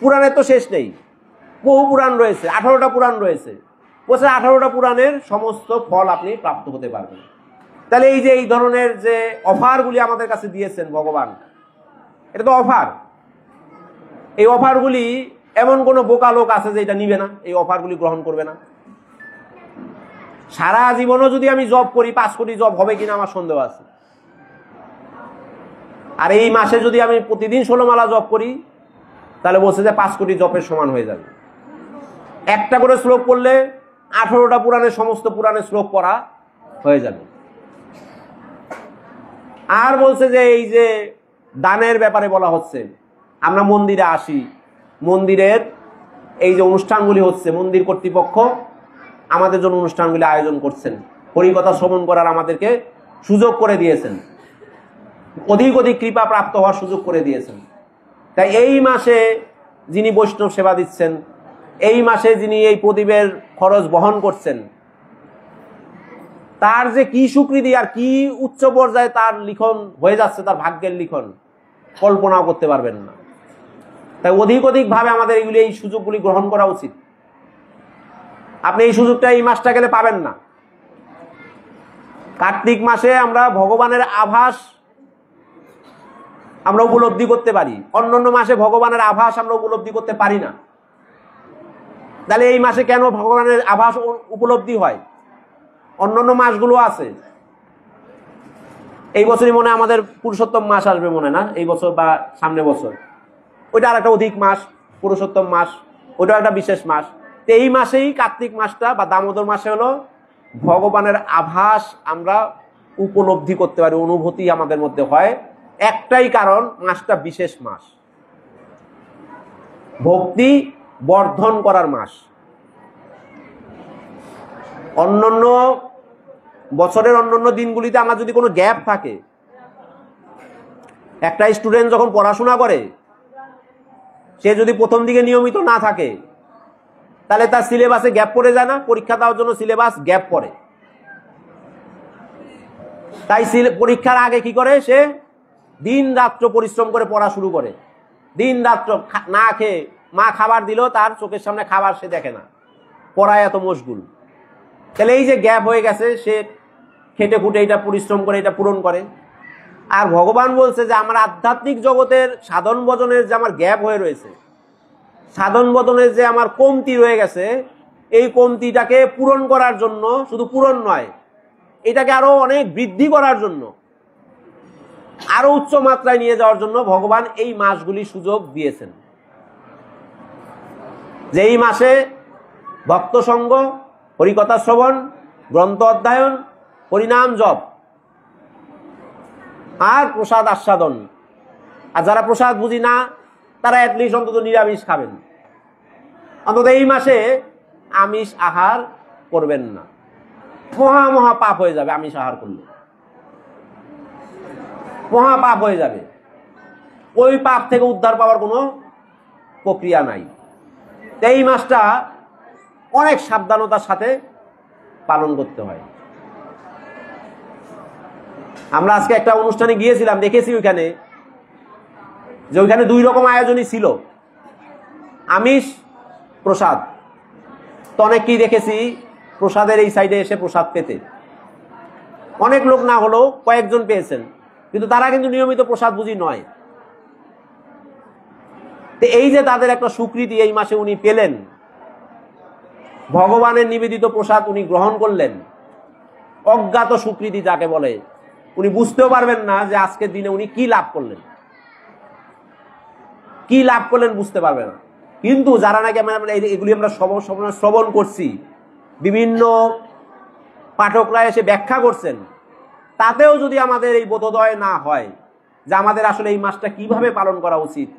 পুরাণের তো শেষ নেই, বহু পুরাণ রয়েছে, 18টা পুরাণ রয়েছে। বলছে 18টা পুরাণের সমস্ত ফল আপনি প্রাপ্ত হতে পারবেন। তাহলে এই যে এই ধরনের যে অফারগুলি আমাদের কাছে দিয়েছেন ভগবান, এটা তো অফার। এই অফারগুলি এমন কোন বোকা লোক আছে যে এটা নিবে না, এই অফারগুলি গ্রহণ করবে না? সারা জীবনও যদি আমি জব করি, 5 কোটি জব হবে কিনা আমার সন্দেহ আছে। আর এই মাসে যদি আমি প্রতিদিন 16 মালা জব করি, তাহলে বলছে যে 5 কোটি জপের সমান হয়ে যাবে। একটা করে শ্লোক পড়লে 18টা পুরাণের সমস্ত পুরাণের শ্লোক পড়া হয়ে যাবে। আর বলছে যে এই যে দানের ব্যাপারে বলা হচ্ছে, আমরা মন্দিরে আসি, মন্দিরের এই যে অনুষ্ঠানগুলি হচ্ছে, মন্দির কর্তৃপক্ষ আমাদের জন্য অনুষ্ঠানগুলি আয়োজন করছেন, হরিকথা শ্রবণ করার আমাদেরকে সুযোগ করে দিয়েছেন, অধিক অধিক কৃপা প্রাপ্ত হওয়ার সুযোগ করে দিয়েছেন। তাই এই মাসে যিনি বৈষ্ণব সেবা দিচ্ছেন, এই মাসে যিনি এই প্রদীপের খরচ বহন করছেন, তার যে কি স্বীকৃতি আর কি উচ্চ পর্যায়ে তার লিখন হয়ে যাচ্ছে, তার ভাগ্যের লিখন কল্পনাও করতে পারবেন না। তাই অধিক অধিক ভাবে আমাদের এইগুলি, এই সুযোগগুলি গ্রহণ করা উচিত। আপনি এই সুযোগটা এই মাসটা গেলে পাবেন না। কার্তিক মাসে আমরা ভগবানের আভাস আমরা উপলব্ধি করতে পারি, অন্যান্য মাসে ভগবানের আভাস আমরা উপলব্ধি করতে পারি না। তাহলে এই মাসে কেন ভগবানের আভাস উপলব্ধি হয়? অন্যান্য মাসগুলো আছে। এই বছরই মনে হয় আমাদের পুরুষোত্তম মাস আসবে, মনে না এই বছর বা সামনে বছর, ওইটা আর একটা অধিক মাস, পুরুষোত্তম মাস, ওইটাও একটা বিশেষ মাস। তো এই মাসেই কার্তিক মাসটা বা দামোদর মাসে হলো ভগবানের আভাস আমরা উপলব্ধি করতে পারি, অনুভূতি আমাদের মধ্যে হয়। একটাই কারণ, মাসটা বিশেষ মাস, ভক্তি বর্ধন করার মাস। অন্যান্য বছরের অন্যান্য দিনগুলিতে আমার যদি কোনো গ্যাপ থাকে, একটা স্টুডেন্ট যখন পড়াশোনা করে সে যদি প্রথম দিকে নিয়মিত না থাকে তাহলে তার সিলেবাসে গ্যাপ পড়ে যায় না, পরীক্ষা দেওয়ার জন্য সিলেবাস গ্যাপ পড়ে। তাই পরীক্ষার আগে কি করে, সে দিন রাত্র পরিশ্রম করে পড়া শুরু করে। দিন রাত্র না খেয়ে, মা খাবার দিলেও তার চোখের সামনে খাবার সে দেখে না, পড়ায় এত মশগুল। তাহলে এই যে গ্যাপ হয়ে গেছে, সে খেটে খুঁটে এটা পরিশ্রম করে এটা পূরণ করে। আর ভগবান বলছে যে আমার আধ্যাত্মিক জগতের সাধন ভজনের যে আমার গ্যাপ হয়ে রয়েছে, সাধন ভজনের যে আমার কমতি রয়ে গেছে, এই কমতিটাকে পূরণ করার জন্য, শুধু পূরণ নয়, এটাকে আরো অনেক বৃদ্ধি করার জন্য, আরো উচ্চ মাত্রায় নিয়ে যাওয়ার জন্য ভগবান এই মাসগুলি সুযোগ দিয়েছেন। যে এই মাসে ভক্ত সঙ্গ, হরিকথা শ্রবণ, গ্রন্থ অধ্যয়ন, হরিনাম জপ আর প্রসাদ আস্বাদন। আর যারা প্রসাদ বুঝি না তারা অ্যাটলিস্ট অন্তত নিরামিষ খাবেন। অন্তত এই মাসে আমিষ আহার করবেন না, মহা মহা পাপ হয়ে যাবে। আমিষ আহার করলে মহা পাপ হয়ে যাবে, ওই পাপ থেকে উদ্ধার পাওয়ার কোনো প্রক্রিয়া নাই। এই মাসটা অনেক সাবধানতার সাথে পালন করতে হয়। আমরা আজকে একটা অনুষ্ঠানে গিয়েছিলাম, দেখেছি ওইখানে যে ওইখানে 2 রকম আয়োজনই ছিল, আমিষ প্রসাদ। তো অনেককেই দেখেছি প্রসাদের এই সাইডে এসে প্রসাদ পেতে, অনেক লোক না হলেও কয়েকজন পেয়েছেন, কিন্তু তারা কিন্তু নিয়মিত প্রসাদ বুঝি নয়। তো এই যে তাদের একটা স্বীকৃতি এই মাসে উনি পেলেন, ভগবানের নিবেদিত প্রসাদ উনি গ্রহণ করলেন, অজ্ঞাত স্বীকৃতি যাকে বলে, উনি বুঝতেও পারবেন না যে আজকের দিনে উনি কি লাভ করলেন, কি লাভ করলেন বুঝতে পারবে না। কিন্তু যারা নাকি এগুলি আমরা শ্রবণ করছি, বিভিন্ন পাঠকরা এসে ব্যাখ্যা করছেন, তাতেও যদি আমাদের এই বোধোদয় না হয় যে আমাদের আসলে এই মাসটা কিভাবে পালন করা উচিত,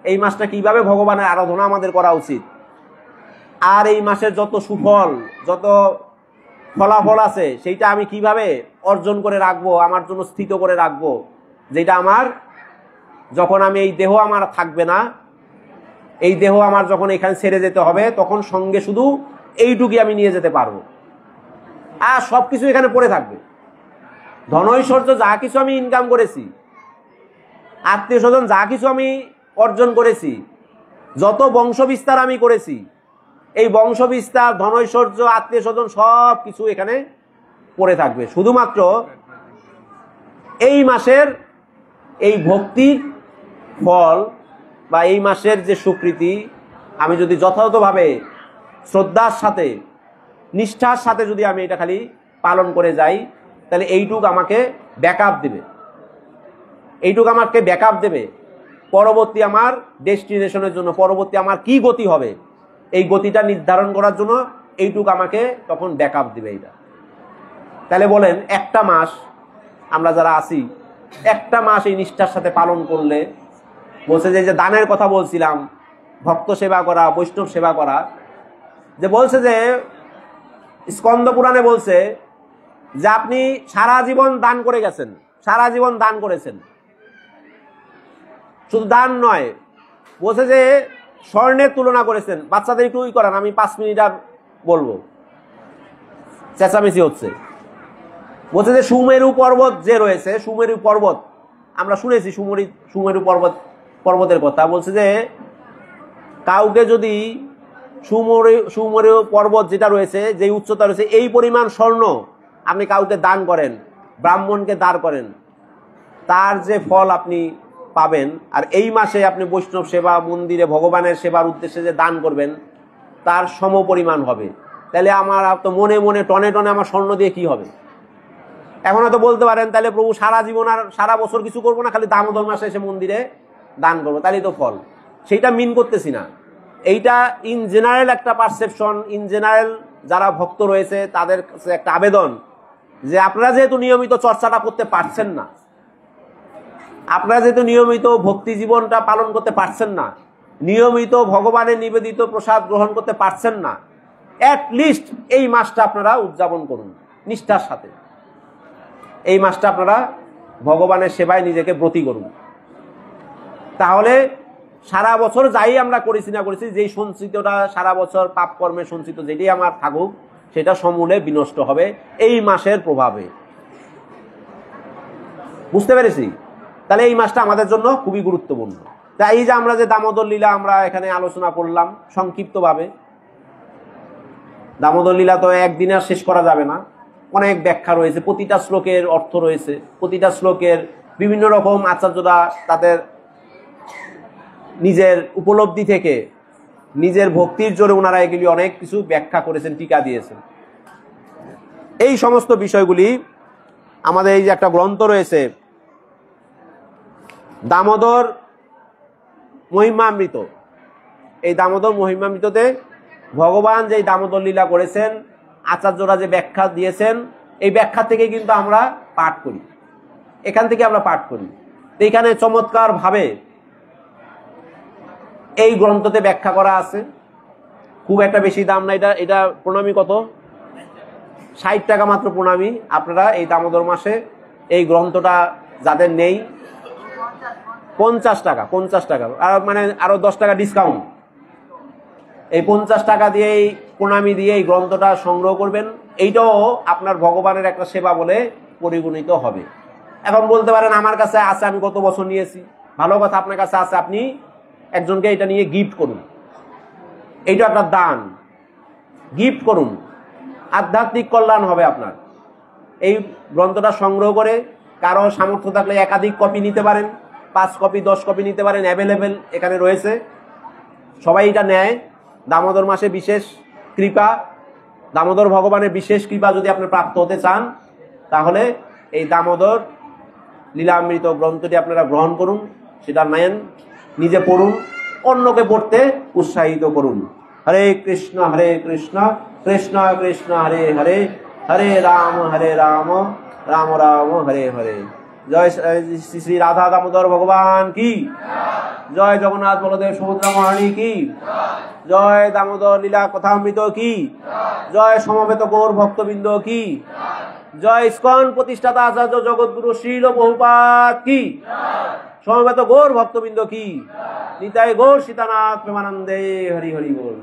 এই মাসটা কিভাবে ভগবানের আরাধনা আমাদের করা উচিত, আর এই মাসের যত সুফল, যত ফলাফল আছে সেইটা আমি কিভাবে অর্জন করে রাখবো, আমার জন্য স্থিত করে রাখবো, যেটা আমার যখন আমি এই দেহ আমার থাকবে না, এই দেহ আমার যখন এখানে ছেড়ে যেতে হবে, তখন সঙ্গে শুধু এইটুকুই আমি নিয়ে যেতে পারবো, আর সবকিছু এখানে পড়ে থাকবে। ধনৈশ্বর্য যা কিছু আমি ইনকাম করেছি, আত্মীয় স্বজন যা কিছু আমি অর্জন করেছি, যত বংশ বিস্তার আমি করেছি, এই বংশ বিস্তার, ধনৈশ্বর্য, আত্মীয় স্বজন সব কিছু এখানে পড়ে থাকবে। শুধুমাত্র এই মাসের এই ভক্তির ফল বা এই মাসের যে স্বীকৃতি আমি যদি যথাযথভাবে শ্রদ্ধার সাথে, নিষ্ঠার সাথে যদি আমি এটা খালি পালন করে যাই, তাহলে এইটুক আমাকে ব্যাকআপ দেবে, এইটুক আমাকে ব্যাকআপ দেবে পরবর্তী আমার ডেস্টিনেশনের জন্য। পরবর্তী আমার কি গতি হবে, এই গতিটা নির্ধারণ করার জন্য এইটুক আমাকে তখন ব্যাকআপ দিবে এইটা। তাহলে বলেন, একটা মাস আমরা যারা আছি, একটা মাস এই নিষ্ঠার সাথে পালন করলে, বলছে যে দানের কথা বলছিলাম, ভক্ত সেবা করা, বৈষ্ণব সেবা করা, যে বলছে যে স্কন্দ পুরাণে বলছে যে আপনি সারা জীবন দান করে গেছেন, সারা জীবন দান করেছেন, শুধু দান নয়, বলছে যে স্বর্ণের তুলনা করেছেন। বাচ্চাদের একটু করান, আমি 5 মিনিট আর বলবো, চেঁচামেচি হচ্ছে। বলছে যে সুমেরু পর্বত যে রয়েছে, সুমেরু পর্বত আমরা শুনেছি, সুমেরু পর্বতের কথা। বলছে যে কাউকে যদি সুমেরু পর্বত যেটা রয়েছে, যে উচ্চতা রয়েছে, এই পরিমাণ স্বর্ণ আপনি কাউকে দান করেন, ব্রাহ্মণকে দান করেন, তার যে ফল আপনি পাবেন, আর এই মাসে আপনি বৈষ্ণব সেবা, মন্দিরে ভগবানের সেবার উদ্দেশ্যে যে দান করবেন, তার সম পরিমাণ হবে। তাহলে আমার তো মনে মনে টনে টনে আমার স্বর্ণ দিয়ে কি হবে? এখন হয়তো বলতে পারেন, তাহলে প্রভু সারা জীবন আর সারা বছর কিছু করবো না, খালি দামোদর মাসে এসে মন্দিরে দান করবো, তাহলেই তো ফল। সেইটা মিন করতেছি না, এইটা ইন জেনারেল একটা পারসেপশন, ইন জেনারেল যারা ভক্ত রয়েছে তাদের কাছে একটা আবেদন যে আপনারা যেহেতু নিয়মিত চর্চাটা করতে পারছেন না, আপনারা যেহেতু নিয়মিত ভক্তি জীবনটা পালন করতে পারছেন না, নিয়মিত ভগবানের নিবেদিত প্রসাদ গ্রহণ করতে পারছেন না, অ্যাটলিস্ট এই মাসটা আপনারা উদযাপন করুন নিষ্ঠার সাথে। এই মাসটা আপনারা ভগবানের সেবায় নিজেকে ব্রতী করুন। তাহলে সারা বছর যাই আমরা করেছি না করেছি, যেই সঞ্চিতটা সারা বছর পাপ কর্মের সঞ্চিত যেটি আমার থাকুক, সেটা সমূলে বিনষ্ট হবে এই মাসের প্রভাবে। বুঝতে পেরেছি? তাহলে এই মাসটা আমাদের জন্য খুবই গুরুত্বপূর্ণ। তাই এই যে আমরা যে দামোদর লীলা আমরা এখানে আলোচনা করলাম সংক্ষিপ্তভাবে, দামোদর লীলা তো একদিনে আর শেষ করা যাবে না, অনেক ব্যাখ্যা রয়েছে, প্রতিটা শ্লোকের অর্থ রয়েছে, প্রতিটা শ্লোকের বিভিন্ন রকম আচার্যরা তাদের নিজের উপলব্ধি থেকে নিজের ভক্তির জোরে ওনারা এগুলি অনেক কিছু ব্যাখ্যা করেছেন, টিকা দিয়েছেন। এই সমস্ত বিষয়গুলি আমাদের এই যে একটা গ্রন্থ রয়েছে দামোদর মহিমামৃত, এই দামোদর মহিমামৃততে ভগবান যে দামোদর লীলা করেছেন, আচার্যরা যে ব্যাখ্যা দিয়েছেন, এই ব্যাখ্যা থেকে কিন্তু আমরা পাঠ করি, এখান থেকে আমরা পাঠ করি। এখানে চমৎকার ভাবে এই গ্রন্থতে ব্যাখ্যা করা আছে, খুব একটা বেশি দাম না। এটা প্রণামী কত? 60 টাকা মাত্র প্রণামী। আপনারা এই দামোদর মাসে এই গ্রন্থটা যাদের নেই, 50 টাকা, 50 টাকা, আর মানে আরো 10 টাকা ডিসকাউন্ট, এই 50 টাকা দিয়ে এই প্রণামী দিয়ে এই গ্রন্থটা সংগ্রহ করবেন। এইটাও আপনার ভগবানের একটা সেবা বলে পরিগণিত হবে। এখন বলতে পারেন আমার কাছে আছে, আমি কত বছর নিয়েছি, ভালো কথা, আপনার কাছে আছে, আপনি একজনকে এটা নিয়ে গিফট করুন, এইটা একটা দান, গিফট করুন, আধ্যাত্মিক কল্যাণ হবে আপনার। এই গ্রন্থটা সংগ্রহ করে কারো সামর্থ্য থাকলে একাধিক কপি নিতে পারেন, 5 কপি 10 কপি নিতে পারেন, অ্যাভেলেবেল এখানে রয়েছে, সবাই এটা নেয়। দামোদর মাসে বিশেষ কৃপা, দামোদর ভগবানের বিশেষ কৃপা যদি আপনি প্রাপ্ত হতে চান, তাহলে এই দামোদর লীলামৃত গ্রন্থটি আপনারা গ্রহণ করুন, সেটা নেন, নিজে পড়ুন, অন্যকে পড়তে উৎসাহিত করুন। হরে কৃষ্ণ কৃষ্ণ কৃষ্ণ হরে হরে, হরে রাম রাম রাম হরে হরে। জয় শ্রী শ্রী রাধা দামোদর ভগবান কি জয়, জগন্নাথ বলদেব সুভদ্রা মহারানী কি জয়, দামোদর লীলা কথামৃত কি জয়, সমবেত গৌর ভক্তবৃন্দ কি জয়, ইস্কন প্রতিষ্ঠাতা আচার্য জগৎগুরু শ্রীল বহুপাদ কি, সমবেত গৌর ভক্তবৃন্দ কি, নিতাই গৌর সীতানাথ প্রেমানন্দে হরি হরি বল।